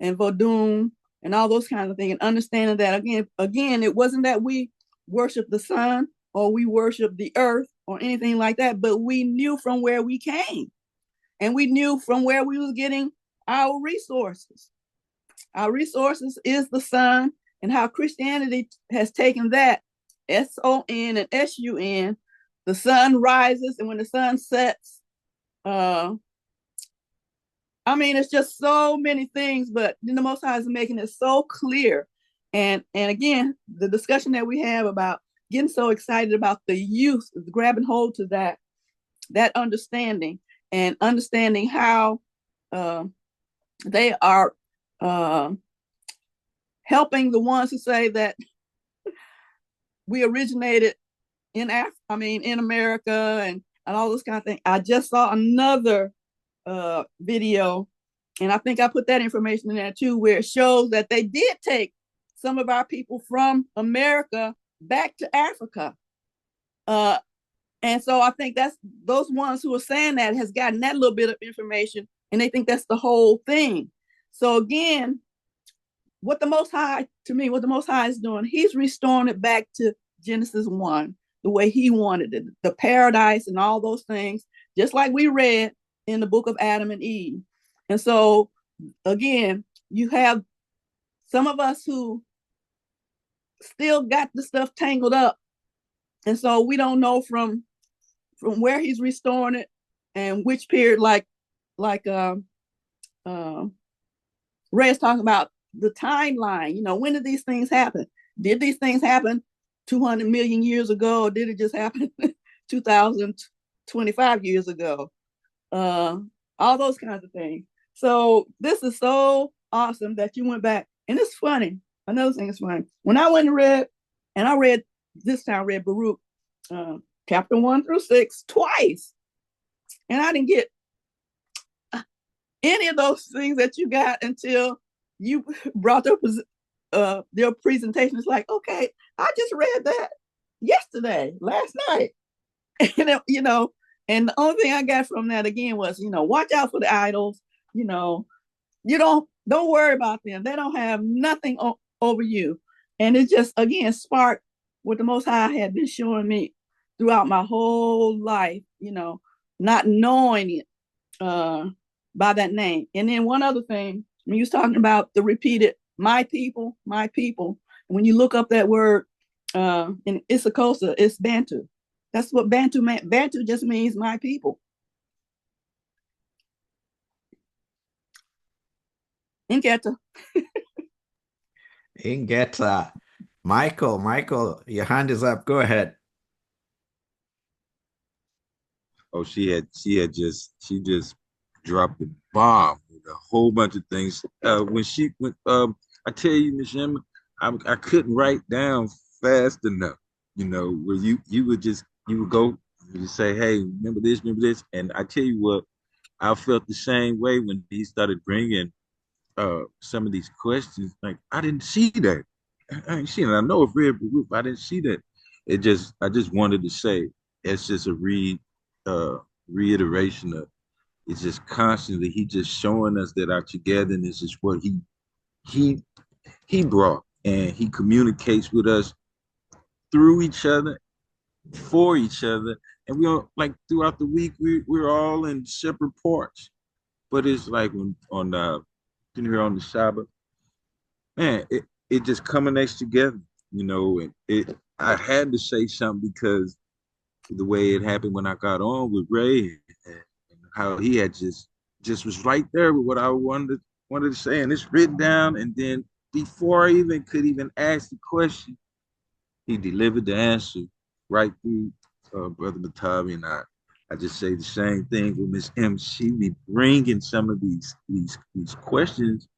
and vodun and all those kinds of things, and understanding that again, it wasn't that we worship the sun or we worship the earth, or anything like that, but we knew from where we came, and we knew from where we was getting our resources. Our resources is the sun, and how Christianity has taken that, S-O-N and S-U-N. The sun rises, and when the sun sets, I mean, it's just so many things, but the Most High is making it so clear. And again, the discussion that we have about getting so excited about the youth, grabbing hold to that understanding, and understanding how they are helping the ones who say that we originated in in America, and all this kind of thing. I just saw another video, and I think I put that information in there too, where it shows that they did take some of our people from America back to Africa. And so I think that's those ones who are saying that has gotten that little bit of information, and they think that's the whole thing. So again, what the Most High is doing, he's restoring it back to Genesis 1, the way he wanted it, the paradise and all those things, just like we read in the book of Adam and Eve. And so again, you have some of us who still got the stuff tangled up. And so we don't know from where he's restoring it and which period, like Ray is talking about the timeline. When did these things happen? Did these things happen 200 million years ago, or did it just happen 2025 years ago? All those kinds of things. So this is so awesome that you went back. And it's funny. Another thing is funny. When I went and read Baruch chapter 1 through 6 twice. And I didn't get any of those things that you got until you brought their presentation. It's like, okay, I just read that last night. And and the only thing I got from that again was, watch out for the idols. You don't worry about them. They don't have nothing over you. And it just, again, sparked what the Most High had been showing me throughout my whole life, not knowing it by that name. And then one other thing, when you was talking about the repeated, my people, when you look up that word in Issakosa, it's Bantu. That's what Bantu meant. Bantu just means my people. Ingeta. Ingeta. Michael, your hand is up. Go ahead. Oh, she just dropped the bomb with a whole bunch of things. When I tell you, Miss Emma, I couldn't write down fast enough. Where you would go, you say, hey, remember this, and I tell you what, I felt the same way when he started bringing some of these questions. Like, I didn't see that. I ain't seen it. I know it's read, but I didn't see that. I just wanted to say, it's just a reiteration of, it's just constantly, he just showing us that our togetherness is what he brought, and he communicates with us through each other, for each other. And we all, like, throughout the week, we're all in separate parts, but it's like when here on the Shabbat, man, it just culminates together, and I had to say something because the way it happened when I got on with Ray, and how he had just was right there with what I wanted to say, and it's written down. And then before I could even ask the question, he delivered the answer right through Brother Batavi. And I just say the same thing with Miss M. She be bringing some of these questions,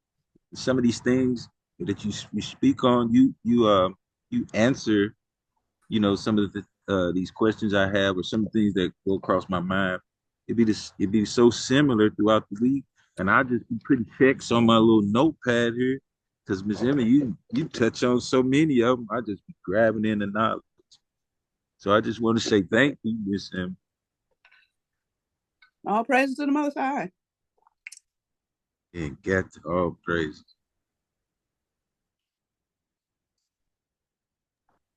some of these things that you speak on. You answer, some of these questions I have, or some things that go across my mind. It'd be so similar throughout the week, and I just be putting checks on my little notepad here, because Miss Emma, you touch on so many of them. I just be grabbing in the knowledge. So I just want to say thank you, Miss Emma. All praises to the Most High. And get all praises.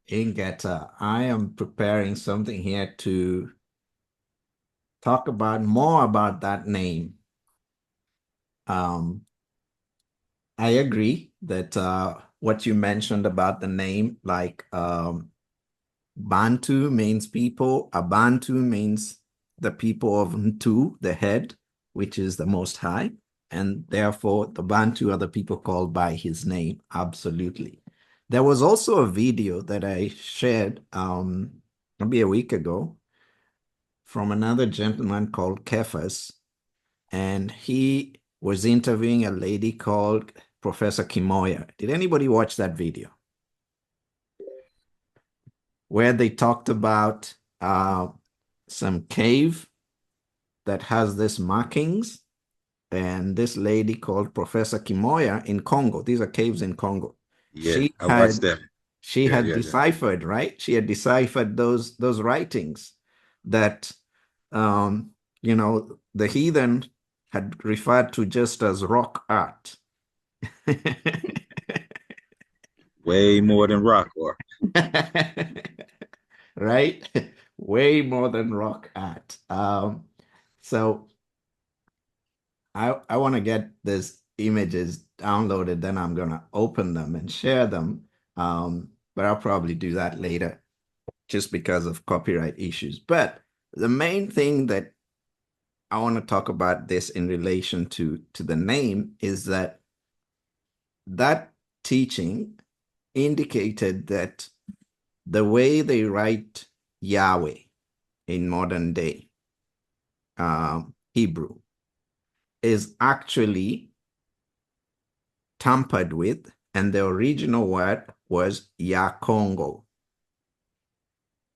Ingeta, I am preparing something here to talk about more about that name. I agree that what you mentioned about the name, like Bantu means people, Abantu means the people of Ntu, the head, which is the Most High, and therefore the Bantu are the people called by his name. Absolutely. There was also a video that I shared maybe a week ago from another gentleman called Kefas, and he was interviewing a lady called Professor Kimoya. Did anybody watch that video? Where they talked about some cave that has this markings, and this lady called Professor Kimoya in Congo. These are caves in Congo. Yeah, I watched that. She had deciphered, right? She had deciphered those writings that you know, the heathen had referred to just as rock art. Way more than rock art. Right? Way more than rock art. So I want to get these images downloaded, then I'm going to open them and share them. But I'll probably do that later just because of copyright issues. But the main thing that I want to talk about this in relation to the name is that teaching indicated that the way they write Yahweh in modern day Hebrew is actually tampered with, and the original word was Yakongo.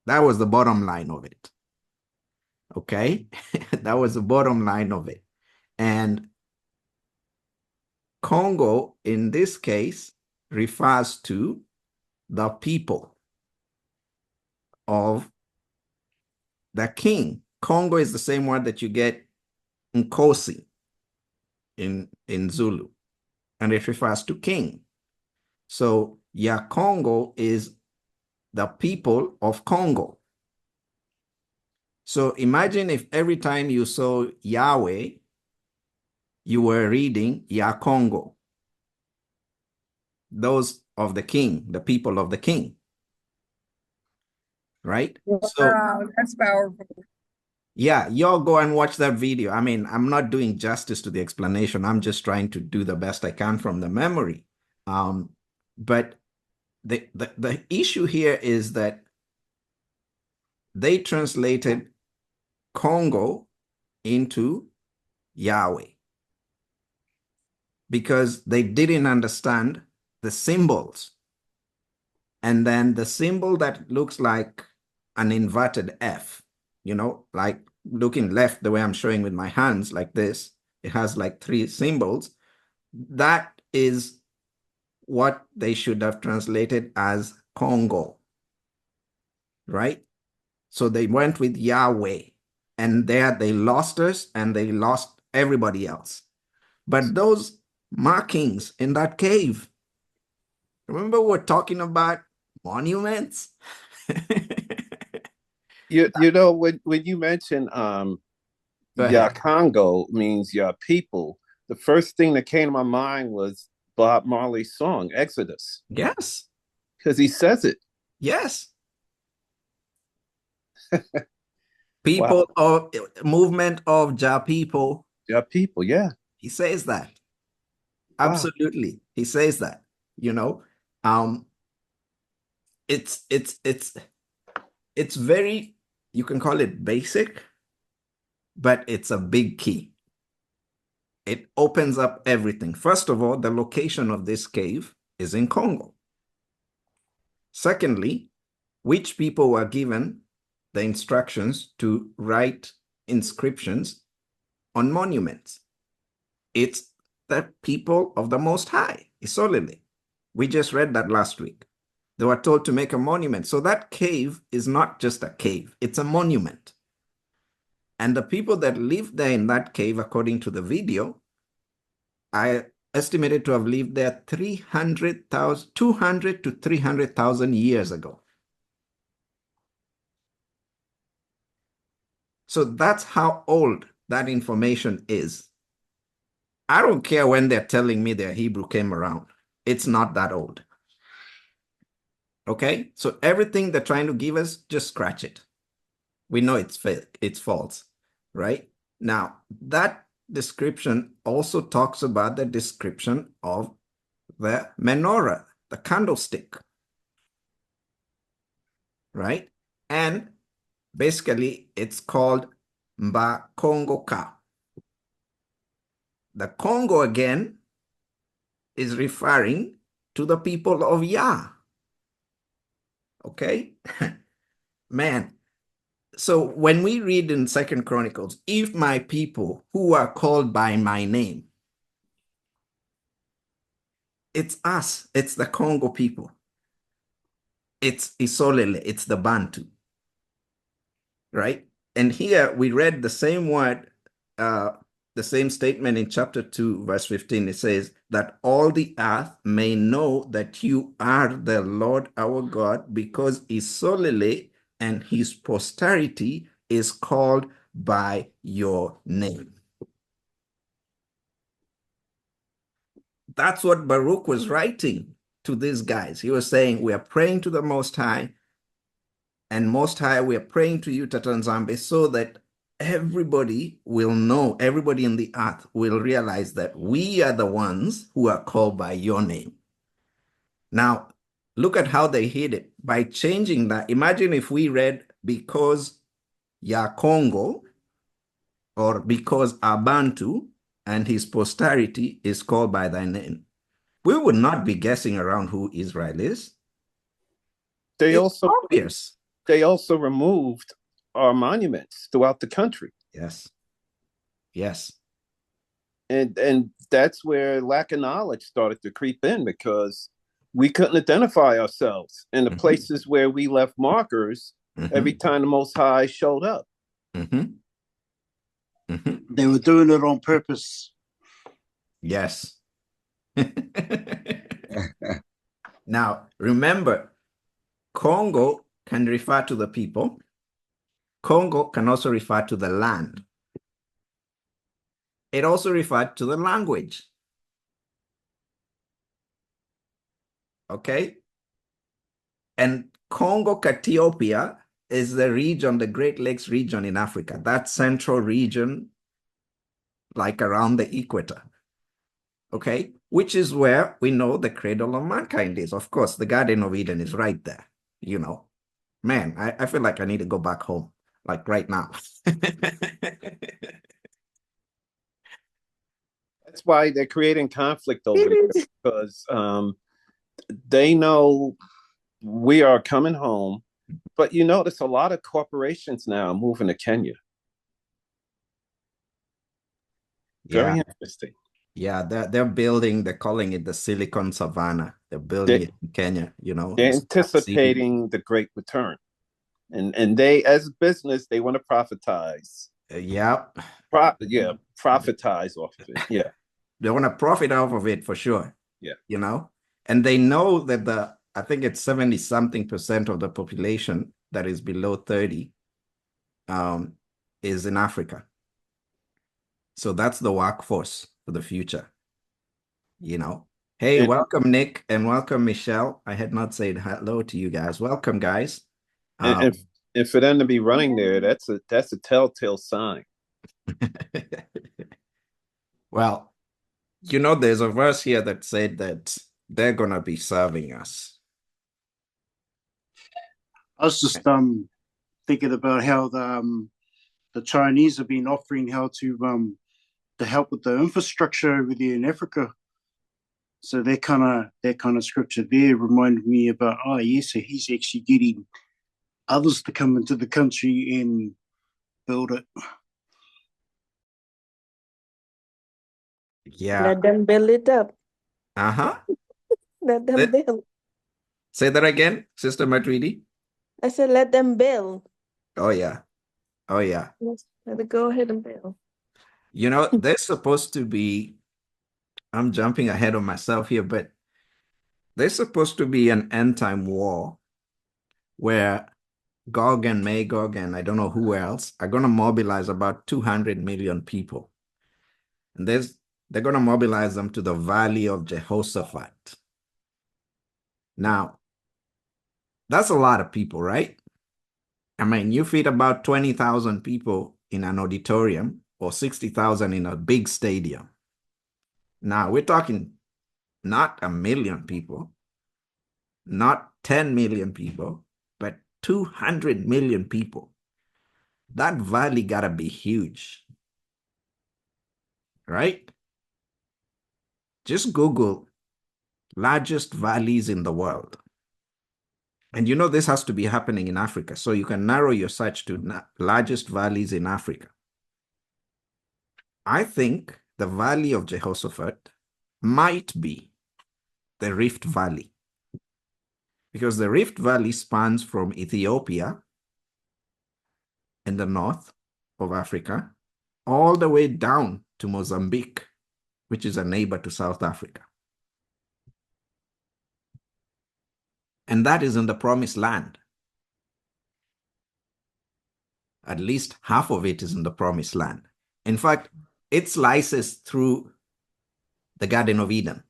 That was the bottom line of it. Okay? That was the bottom line of it. And Congo, in this case, refers to the people of the king. Congo is the same word that you get Nkosi in Zulu, and it refers to king. So Yakongo is the people of Congo. So imagine if every time you saw Yahweh, you were reading Yakongo, those of the king, the people of the king. Right? Wow, so that's powerful. yeah, y'all go and watch that video. I mean, I'm not doing justice to the explanation. I'm just trying to do the best I can from the memory. But the issue here is that they translated Congo into Yahweh because they didn't understand the symbols. And then the symbol that looks like an inverted F, you know, like looking left the way I'm showing with my hands like this, it has like 3 symbols. That is what they should have translated as Congo, right? So they went with Yahweh, and there they lost us and they lost everybody else. But those markings in that cave, remember we're talking about monuments? You know, when you mention Ya Congo means your people, the first thing that came to my mind was Bob Marley's song Exodus. Yes. Because he says it. Yes. People of movement of Ja people. Ja people, yeah. He says that. Wow. Absolutely. He says that, you know. It's very, you can call it basic, but it's a big key. It opens up everything. First of all, the location of this cave is in Congo. Secondly, which people were given the instructions to write inscriptions on monuments? It's the people of the Most High, Isolele. We just read that last week. They were told to make a monument. So that cave is not just a cave, it's a monument. And the people that lived there in that cave, according to the video, I estimated to have lived there 200 to 300,000 years ago. So that's how old that information is. I don't care when they're telling me their Hebrew came around. It's not that old. Okay? So everything they're trying to give us, just scratch it. We know it's fake, it's false, right? Now, that description also talks about the description of the menorah, the candlestick, right? And basically, it's called Mba Congo Ka. The Congo again is referring to the people of Yah. Okay? Man. So when we read in Second Chronicles, if my people who are called by my name, it's us, it's the Congo people. It's Isolele, it's the Bantu, right? And here we read the same word, the same statement in chapter 2, verse 15. It says that all the earth may know that you are the Lord our God, because Isolele and his posterity is called by your name. That's what Baruch was writing to these guys. He was saying, we are praying to the Most High, and Most High, we are praying to you, Tatanzambe, so that everybody will know, everybody in the earth will realize that we are the ones who are called by your name. Now, look at how they hid it. By changing that, imagine if we read, because Ya Congo, or because Abantu and his posterity is called by thy name. We would not be guessing around who Israel is. They It's also obvious. they also removed our monuments throughout the country. Yes. Yes. And that's where lack of knowledge started to creep in, because we couldn't identify ourselves in the places where we left markers every time the Most High showed up. They were doing it on purpose. Yes. Now, remember, Congo can refer to the people. Congo can also refer to the land. It also referred to the language. Okay? And Congo Ethiopia is the region, the Great Lakes region in Africa, that central region, like around the equator. Okay? Which is where we know the cradle of mankind is. Of course, the Garden of Eden is right there. You know, man, I feel like I need to go back home, like right now. That's why they're creating conflict over there, because they know we are coming home. But you notice a lot of corporations now are moving to Kenya. Very interesting. Yeah, they're building, they're calling it the Silicon Savannah. They're building it in Kenya, you know. They're anticipating the great return. And they, as a business, they want to profitize. Yep. Profitize off of it. Yeah. They want to profit off of it for sure. Yeah. You know, and they know that I think it's 70-something% of the population that is below 30 is in Africa. So that's the workforce for the future, you know. Hey, welcome, Nick, and welcome, Michelle. I had not said hello to you guys. Welcome, guys. And for them to be running there, that's a telltale sign. Well, you know, there's a verse here that said that they're gonna be serving us. I was just thinking about how the Chinese have been offering how to help with the infrastructure over there in Africa. So that kind of scripture there reminded me about, oh yeah, so he's actually getting others to come into the country and build it. Yeah. Let them build it up. Uh-huh. Let them build. Say that again, Sister Matridi. I said, let them build. Oh, yeah. Oh, yeah. Yes, let it go ahead and build. You know, there's supposed to be, I'm jumping ahead of myself here, but there's supposed to be an end time war where Gog and Magog, and I don't know who else, are going to mobilize about 200 million people. And they're going to mobilize them to the Valley of Jehoshaphat. Now, that's a lot of people, right? I mean, you feed about 20,000 people in an auditorium or 60,000 in a big stadium. Now, we're talking not a million people, not 10 million people, but 200 million people. That valley got to be huge, right? Just Google largest valleys in the world. And you know this has to be happening in Africa. So you can narrow your search to largest valleys in Africa. I think the Valley of Jehoshaphat might be the Rift Valley, because the Rift Valley spans from Ethiopia in the north of Africa all the way down to Mozambique, which is a neighbor to South Africa. And that is in the Promised Land. At least half of it is in the Promised Land. In fact, it slices through the Garden of Eden.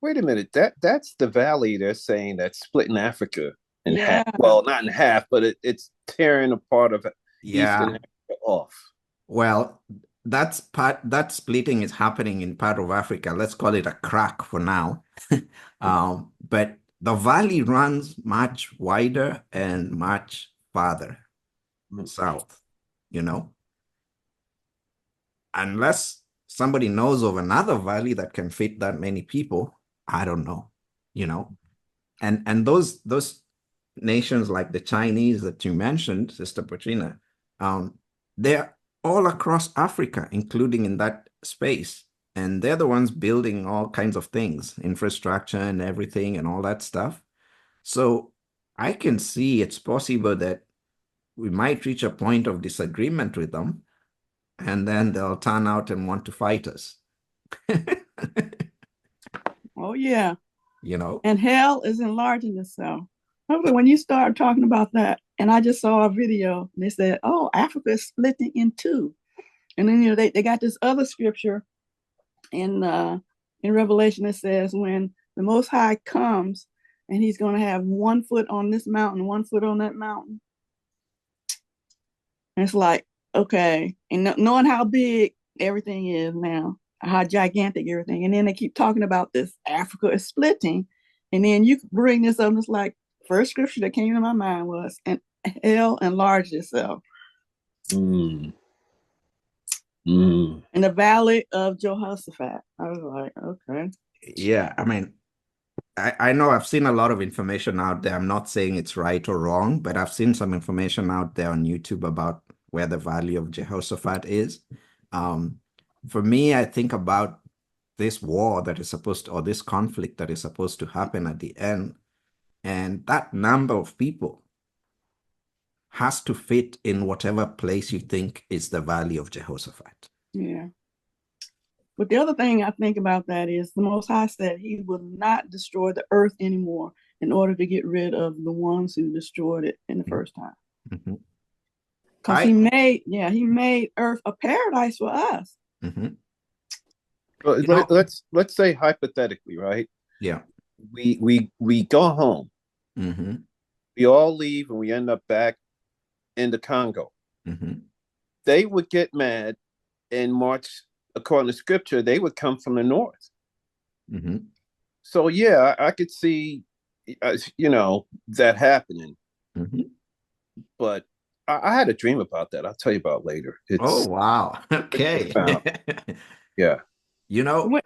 Wait a minute. That's the valley they're saying that's splitting Africa in Yeah. half. Well, not in half, but it's tearing a part of Yeah. Eastern Africa off. Well, that splitting is happening in part of Africa. Let's call it a crack for now. But the valley runs much wider and much farther south, you know. Unless somebody knows of another valley that can fit that many people, I don't know, you know. And those nations like the Chinese that you mentioned, Sister Patrina, they're all across Africa, including in that space. And they're the ones building all kinds of things, infrastructure and everything and all that stuff. So I can see it's possible that we might reach a point of disagreement with them, and then they'll turn out and want to fight us. Oh, yeah. You know? And hell is enlarging itself. Hopefully, when you start talking about that, and I just saw a video, and they said, oh, Africa is splitting in two. And then, you know, they got this other scripture in Revelation that says when the Most High comes and he's going to have 1 foot on this mountain, 1 foot on that mountain. And it's like, okay. And knowing how big everything is now, how gigantic everything. And then they keep talking about this Africa is splitting. And then you bring this up, and it's like, first scripture that came to my mind was, and hell enlarged itself. Mm. In the Valley of Jehoshaphat. I was like, okay. Yeah, I mean, I know I've seen a lot of information out there. I'm not saying it's right or wrong, but I've seen some information out there on YouTube about where the Valley of Jehoshaphat is. For me, I think about this war that is supposed to, or this conflict that is supposed to happen at the end, and that number of people has to fit in whatever place you think is the Valley of Jehoshaphat. Yeah. But the other thing I think about that is the Most High said he will not destroy the earth anymore in order to get rid of the ones who destroyed it in the first time. Mm-hmm. Because he made earth a paradise for us. Mm-hmm. Well, let's say hypothetically, right? Yeah. We go home. Mm-hmm. We all leave and we end up back in the Congo. Mm-hmm. They would get mad and march, according to scripture, they would come from the north. Mm-hmm. So yeah, I could see, that happening. Mm-hmm. But I had a dream about that. I'll tell you about later. Oh, wow. Okay. Yeah. You know,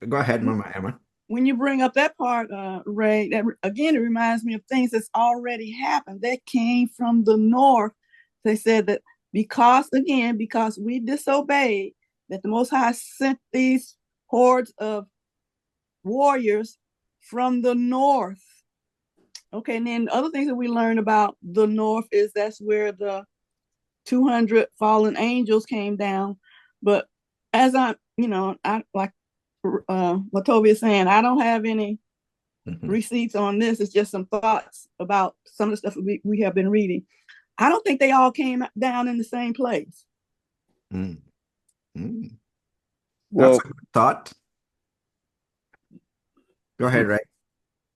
go ahead, Mama Emma. When you bring up that part, Ray, that again, it reminds me of things that's already happened. That came from the north. They said that because we disobeyed, that the Most High sent these hordes of warriors from the north. Okay, and then other things that we learned about the north is that's where the 200 fallen angels came down. But as I like Latovi is saying, I don't have any receipts on this. It's just some thoughts about some of the stuff we have been reading. I don't think they all came down in the same place. Mm. Mm. Well, That's a good thought. Go ahead, Ray.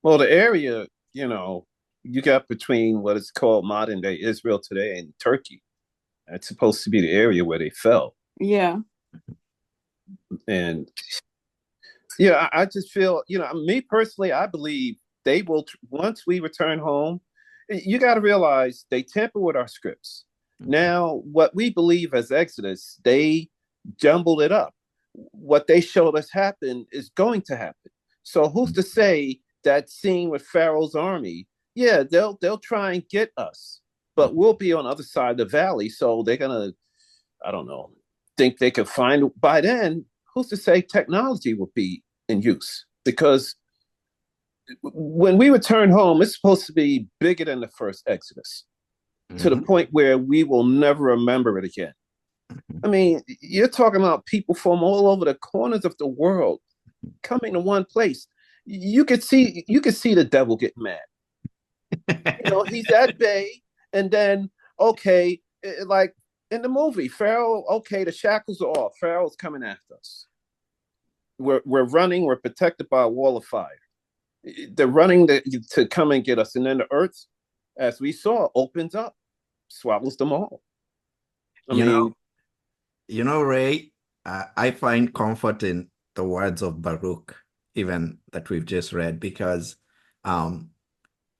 well, the area, you got between what is called modern day Israel today and Turkey. That's supposed to be the area where they fell. Yeah. And yeah, I just feel, me personally, I believe they will, once we return home, you got to realize they tamper with our scripts. Now, what we believe as Exodus, they jumbled it up. What they showed us happen is going to happen. So who's to say that scene with Pharaoh's army? Yeah, they'll try and get us, but we'll be on the other side of the valley. So they're gonna, I don't know, think they could find by then. Who's to say technology will be in use? Because when we return home, it's supposed to be bigger than the first Exodus, to the point where we will never remember it again. I mean, you're talking about people from all over the corners of the world coming to one place. You could see the devil get mad. He's at bay, and then okay, like in the movie, Pharaoh. Okay, the shackles are off. Pharaoh's coming after us. We're running. We're protected by a wall of fire. They're running to come and get us, and then the earth, as we saw, opens up, swallows them all. I mean, Ray, I find comfort in the words of Baruch, even that we've just read, because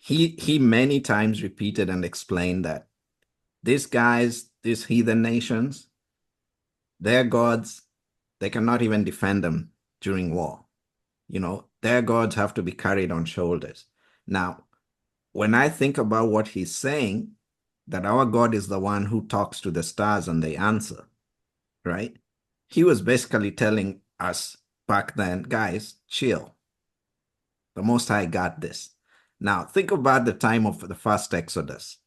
he many times repeated and explained that these guys, these heathen nations, their gods, they cannot even defend them during war. Their gods have to be carried on shoulders. Now, when I think about what he's saying, that our God is the one who talks to the stars and they answer, right? He was basically telling us back then, guys, chill. The Most High got this. Now, think about the time of the first Exodus.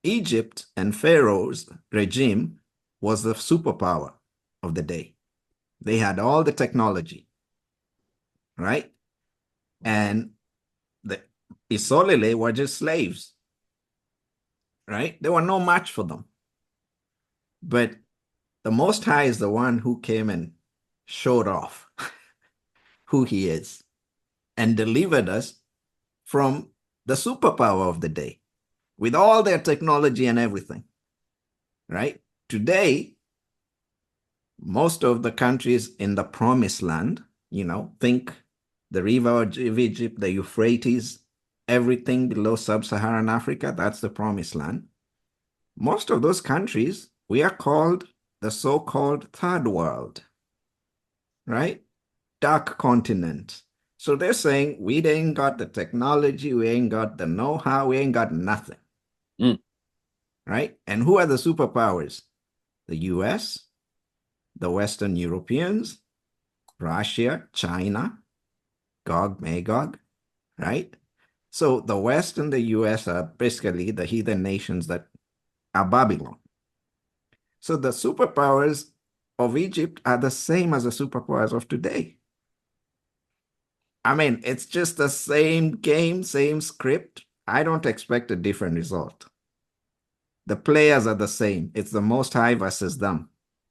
Egypt and Pharaoh's regime was the superpower of the day. They had all the technology, right? And the Isolele were just slaves, right? There were no match for them. But the Most High is the one who came and showed off who he is and delivered us from the superpower of the day with all their technology and everything, right? Today, most of the countries in the promised land, think the river of Egypt, the Euphrates, everything below sub-Saharan Africa, that's the promised land. Most of those countries, we are called the so-called third world, right? Dark continent. So they're saying we ain't got the technology, we ain't got the know-how, we ain't got nothing, right? And who are the superpowers? The US, the Western Europeans, Russia, China, Gog, Magog, right? So the West and the US are basically the heathen nations that are Babylon. So the superpowers of Egypt are the same as the superpowers of today. I mean, it's just the same game, same script. I don't expect a different result. The players are the same. It's the Most High versus them.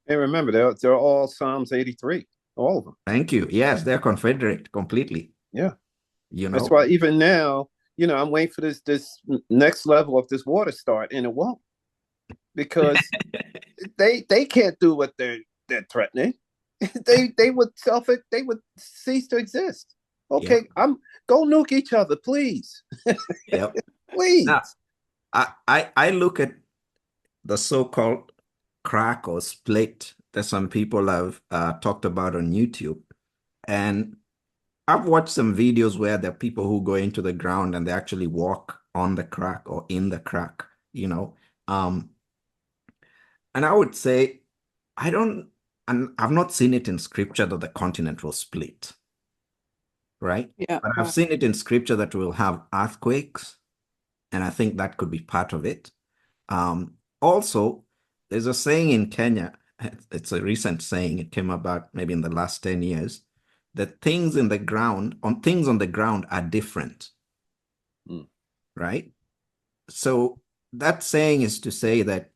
And remember, they're all Psalms 83, all of them. Thank you. Yes, they're confederate completely. Yeah. That's why even now, I'm waiting for this next level of this water start, and it won't. Because they can't do what they're threatening. they would cease to exist. Okay, yep. Go nuke each other, please. Yep. Please. Now, I look at the so-called crack or split that some people have talked about on YouTube, and I've watched some videos where there are people who go into the ground and they actually walk on the crack or in the crack, and I would say I've not seen it in scripture that the continent will split, right? Yeah. But I've seen it in scripture that we'll have earthquakes, and I think that could be part of it. Also, there's a saying in Kenya, it's a recent saying, it came about maybe in the last 10 years. the things in the ground, things on the ground are different. Right? So that saying is to say that,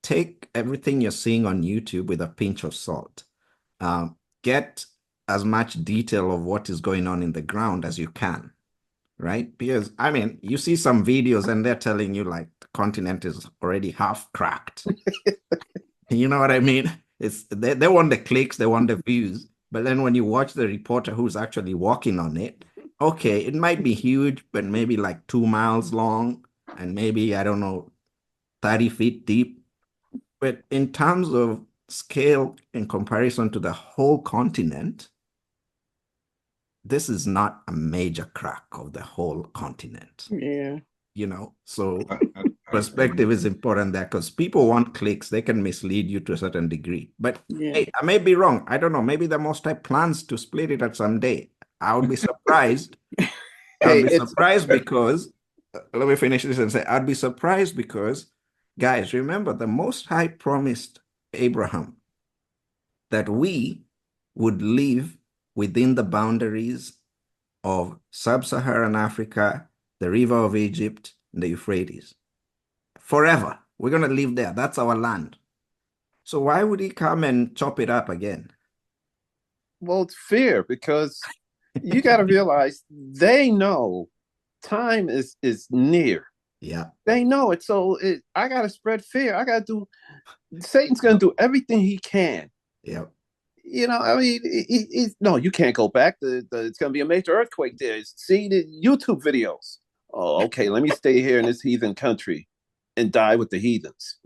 take everything you're seeing on YouTube with a pinch of salt. Get as much detail of what is going on in the ground as you can, right? Because, I mean, you see some videos and they're telling you like the continent is already half cracked. You know what I mean? They want the clicks, they want the views. But then when you watch the reporter who's actually walking on it, okay, it might be huge, but maybe like 2 miles long and maybe, I don't know, 30 feet deep. But in terms of scale in comparison to the whole continent, this is not a major crack of the whole continent. Yeah. So perspective is important there because people want clicks. They can mislead you to a certain degree. But hey, I may be wrong. I don't know. Maybe the Most High plans to split it at some day. I would be surprised. I'd be surprised because, let me finish this and say, I'd be surprised because, guys, remember the Most High promised Abraham that we would live within the boundaries of sub-Saharan Africa, the river of Egypt, and the Euphrates. Forever. We're going to live there. That's our land. So why would he come and chop it up again? Well, it's fear because you got to realize they know time is near. Yeah. They know it. So I got to spread fear. Satan's going to do everything he can. Yeah. I mean, no, you can't go back. It's going to be a major earthquake there. See the YouTube videos. Oh, okay, let me stay here in this heathen country and die with the heathens.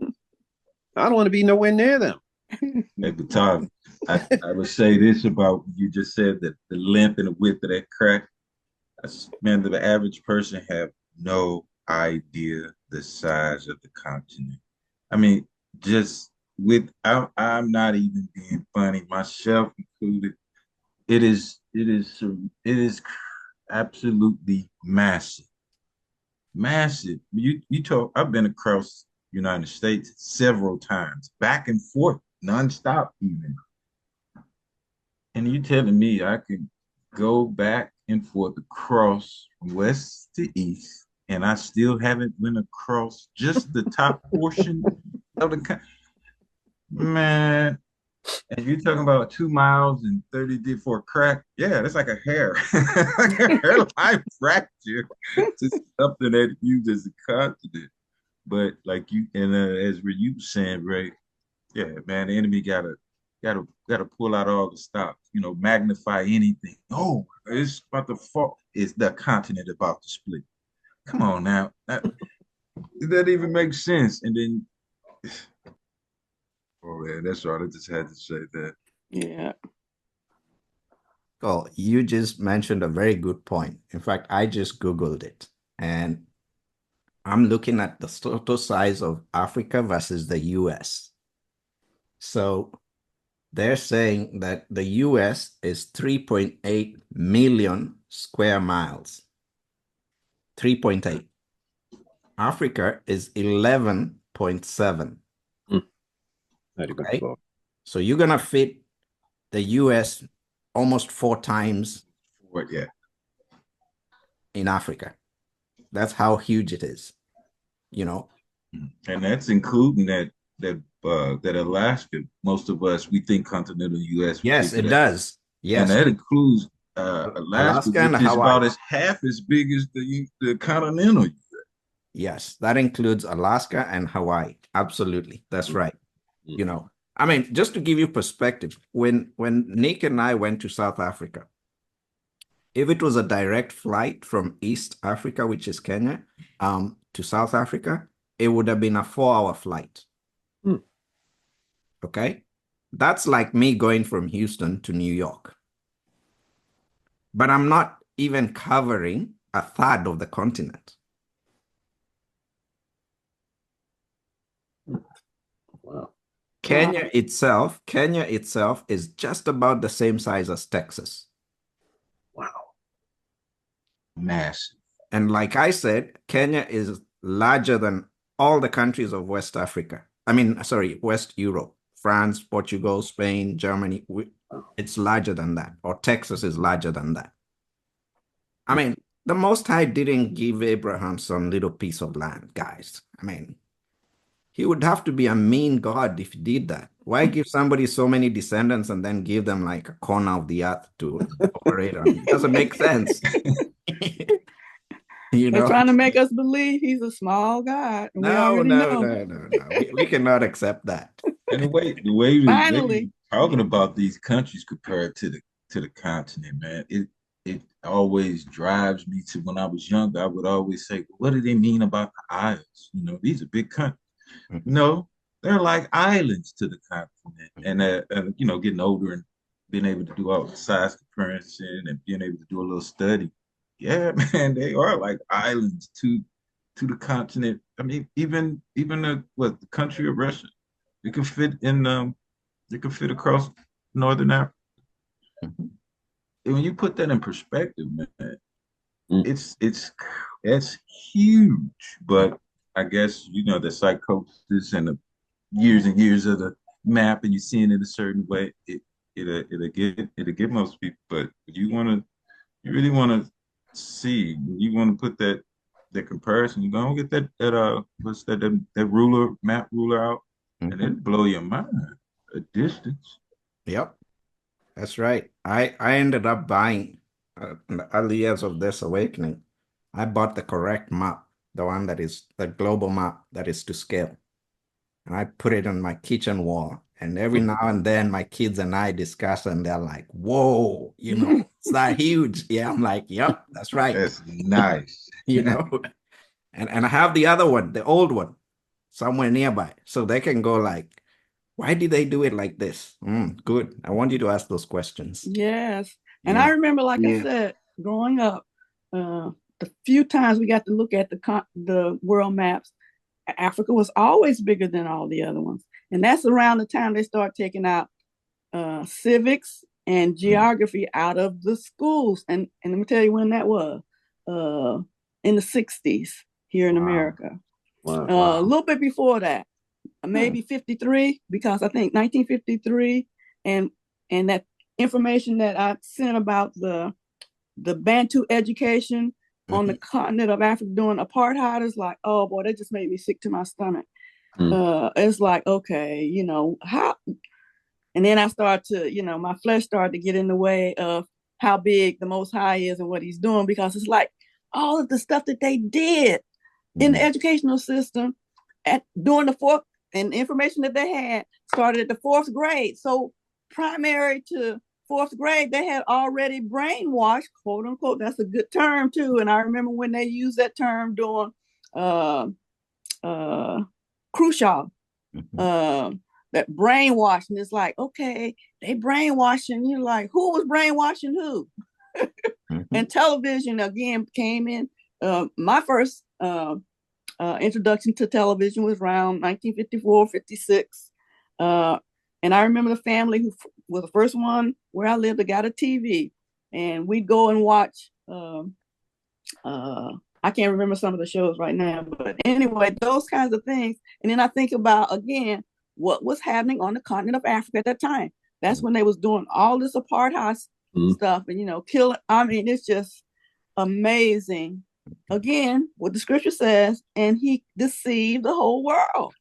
I don't want to be nowhere near them. Hey, Baton, I would say this about you just said that the length and the width of that crack. Man, the average person have no idea the size of the continent. I mean, just I'm not even being funny, myself included. It is absolutely massive. Massive. I've been across the United States several times, back and forth, nonstop even. And you telling me I can go back and forth across from west to east, and I still haven't went across just the top portion of the country. Man, and you're talking about 2 miles and 30 deep for a crack. Yeah, that's like a hair. Like a hairline fracture. It's something that used as a continent. But like you and as you saying, Ray, yeah, man, the enemy gotta pull out all the stops, magnify anything. Oh, it's about to fall. It's the continent about to split. Come on now. That even makes sense. And then oh man, that's right. I just had to say that. Yeah. Oh, you just mentioned a very good point. In fact, I just Googled it and I'm looking at the total size of Africa versus the US. So they're saying that the US is 3.8 million square miles. 3.8. Africa is 11.7. Okay? So you're going to fit the US almost 4 times in Africa. That's how huge it is, And that's including that Alaska. Most of us, we think continental U.S. Yes, it does. Yes, and that includes Alaska, and which is Hawaii. about half as big as the continental U.S. Yes, that includes Alaska and Hawaii. Absolutely, that's right. I mean, just to give you perspective, when Nick and I went to South Africa, if it was a direct flight from East Africa, which is Kenya, to South Africa, it would have been a 4-hour flight. Okay? That's like me going from Houston to New York. But I'm not even covering a third of the continent. Wow. Kenya itself is just about the same size as Texas. Wow. Massive. And like I said, Kenya is larger than all the countries of West Africa. West Europe, France, Portugal, Spain, Germany. It's larger than that, or Texas is larger than that. I mean, the Most High didn't give Abraham some little piece of land, guys. I mean, he would have to be a mean God if he did that. Why give somebody so many descendants and then give them like a corner of the earth to operate on? It doesn't make sense. You They're know? trying to make us believe he's a small God. And we No, already no, know. no. We cannot accept that. And the way you're Finally. talking about these countries compared to the continent, man, it always drives me to when I was younger. I would always say, what do they mean about the isles? You know, these are big countries. No, they're like islands to the continent. And you know, getting older and being able to do all the size comparison and being able to do a little study. Yeah, man, they are like islands to the continent. I mean, even the country of Russia, it can fit in it can fit across northern Africa. Mhm. And when you put that in perspective, man, it's huge. But I guess you know the psychosis and the years and years of the map, and you seeing it a certain way, it'll get most people. But you really want to see, you want to put that comparison. You gonna get that what's that ruler map ruler out, and Mhm. it blow your mind. A distance. Yep, that's right. I ended up buying in the early years of this awakening. I bought the correct map, the one that is the global map that is to scale. And I put it on my kitchen wall. And every now and then my kids and I discuss and they're like, whoa, it's that huge. Yeah, I'm like, yep, that's right. That's nice. You know, and I have the other one, the old one, somewhere nearby. So they can go like, why did they do it like this? Good. I want you to ask those questions. Yes. And Yeah. I remember, like I Yeah. said, growing up, the few times we got to look at the world maps, Africa was always bigger than all the other ones. And that's around the time they start taking out civics and geography out of the schools. And let me tell you when that was, in the 60s here in Wow. America. Wow. A little bit before that, maybe 53, because I think 1953, and that information that I sent about the Bantu education on the continent of Africa during apartheid is like, oh boy, that just made me sick to my stomach. It's like, okay, how, and then I start to, my flesh started to get in the way of how big the Most High is and what he's doing, because it's like all of the stuff that they did in the educational system during the fourth, and the information that they had started at the fourth grade. So primary to fourth grade, they had already brainwashed, quote unquote. That's a good term too. And I remember when they used that term during Khrushchev, that brainwashing. It's like, okay, they brainwashing. You're like, who was brainwashing who? And television again came in. My first introduction to television was around 1954, 56. And I remember the family who was the first one where I lived that got a TV. And we'd go and watch, I can't remember some of the shows right now, but anyway, those kinds of things. And then I think about, again, what was happening on the continent of Africa at that time. That's when they was doing all this apartheid stuff and, killing. I mean, it's just amazing. Again, what the scripture says, and he deceived the whole world.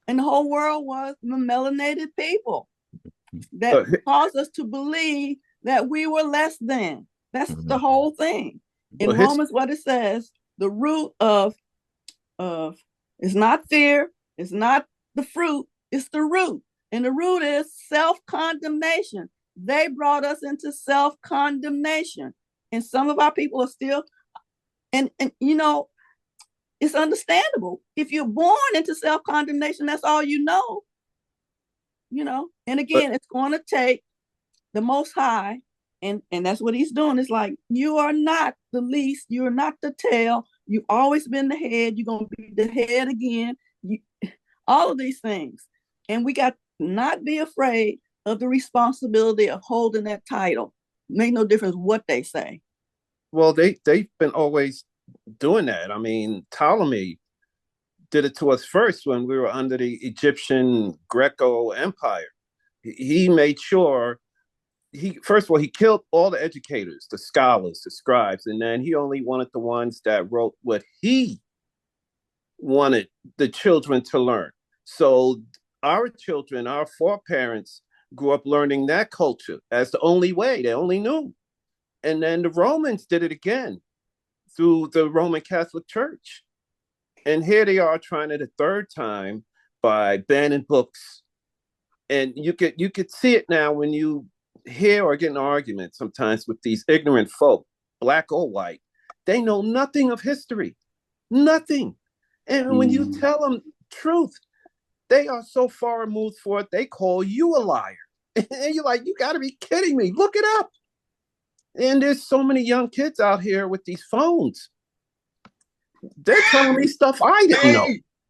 And the whole world was the melanated people that caused us to believe that we were less than. That's the whole thing. In Romans, what it says, the root of it's not fear, it's not the fruit, it's the root. And the root is self-condemnation. They brought us into self-condemnation. And some of our people are still, and it's understandable. If you're born into self-condemnation, that's all you know. And again, it's going to take the Most High, and that's what he's doing. It's like, you are not the least, you're not the tail, you've always been the head, you're going to be the head again, all of these things. And we got to not be afraid of the responsibility of holding that title. Make no difference what they say. Well, they've been always doing that. I mean, Ptolemy did it to us first when we were under the Egyptian Greco Empire. He made sure first of all, he killed all the educators, the scholars, the scribes, and then he only wanted the ones that wrote what he wanted the children to learn. So our children, our foreparents, grew up learning that culture as the only way they only knew. And then the Romans did it again through the Roman Catholic Church. And here they are trying it a third time by banning books. And you could see it now when you hear or get in arguments sometimes with these ignorant folk, black or white. They know nothing of history, nothing. And when you tell them truth, they are so far removed for it, they call you a liar. And you're like, you got to be kidding me. Look it up. And there's so many young kids out here with these phones. They're telling me stuff I didn't know.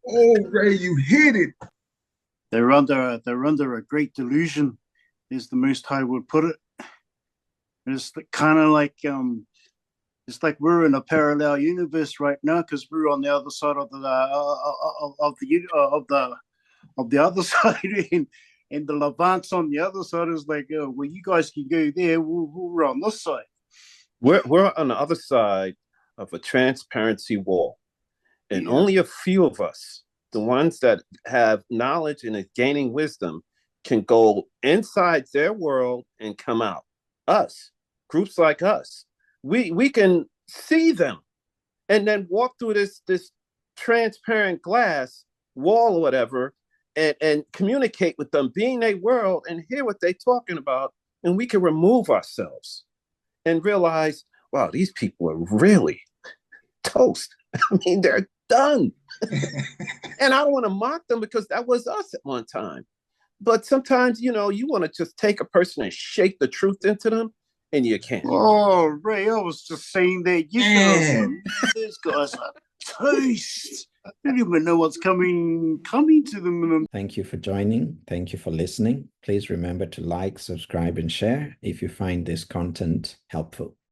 Oh, Ray, you hit it. They're under a great delusion, is the Most High would put it. It's kind of like it's like we're in a parallel universe right now because we're on the other side of the other side, and the Levant's on the other side. Is like, well, you guys can go there. We're on this side. We're on the other side of a transparency wall, and only a few of us, the ones that have knowledge and are gaining wisdom, can go inside their world and come out. Us, groups like us, we can see them and then walk through this transparent glass wall or whatever and communicate with them, be in their world and hear what they're talking about. And we can remove ourselves and realize, wow, these people are really toast. I mean, they're done. And I don't want to mock them because that was us at one time. But sometimes, you want to just take a person and shake the truth into them, and you can't. Oh, Ray, I was just saying that these guys are toast. They don't even know what's coming to them. Thank you for joining. Thank you for listening. Please remember to like, subscribe, and share if you find this content helpful.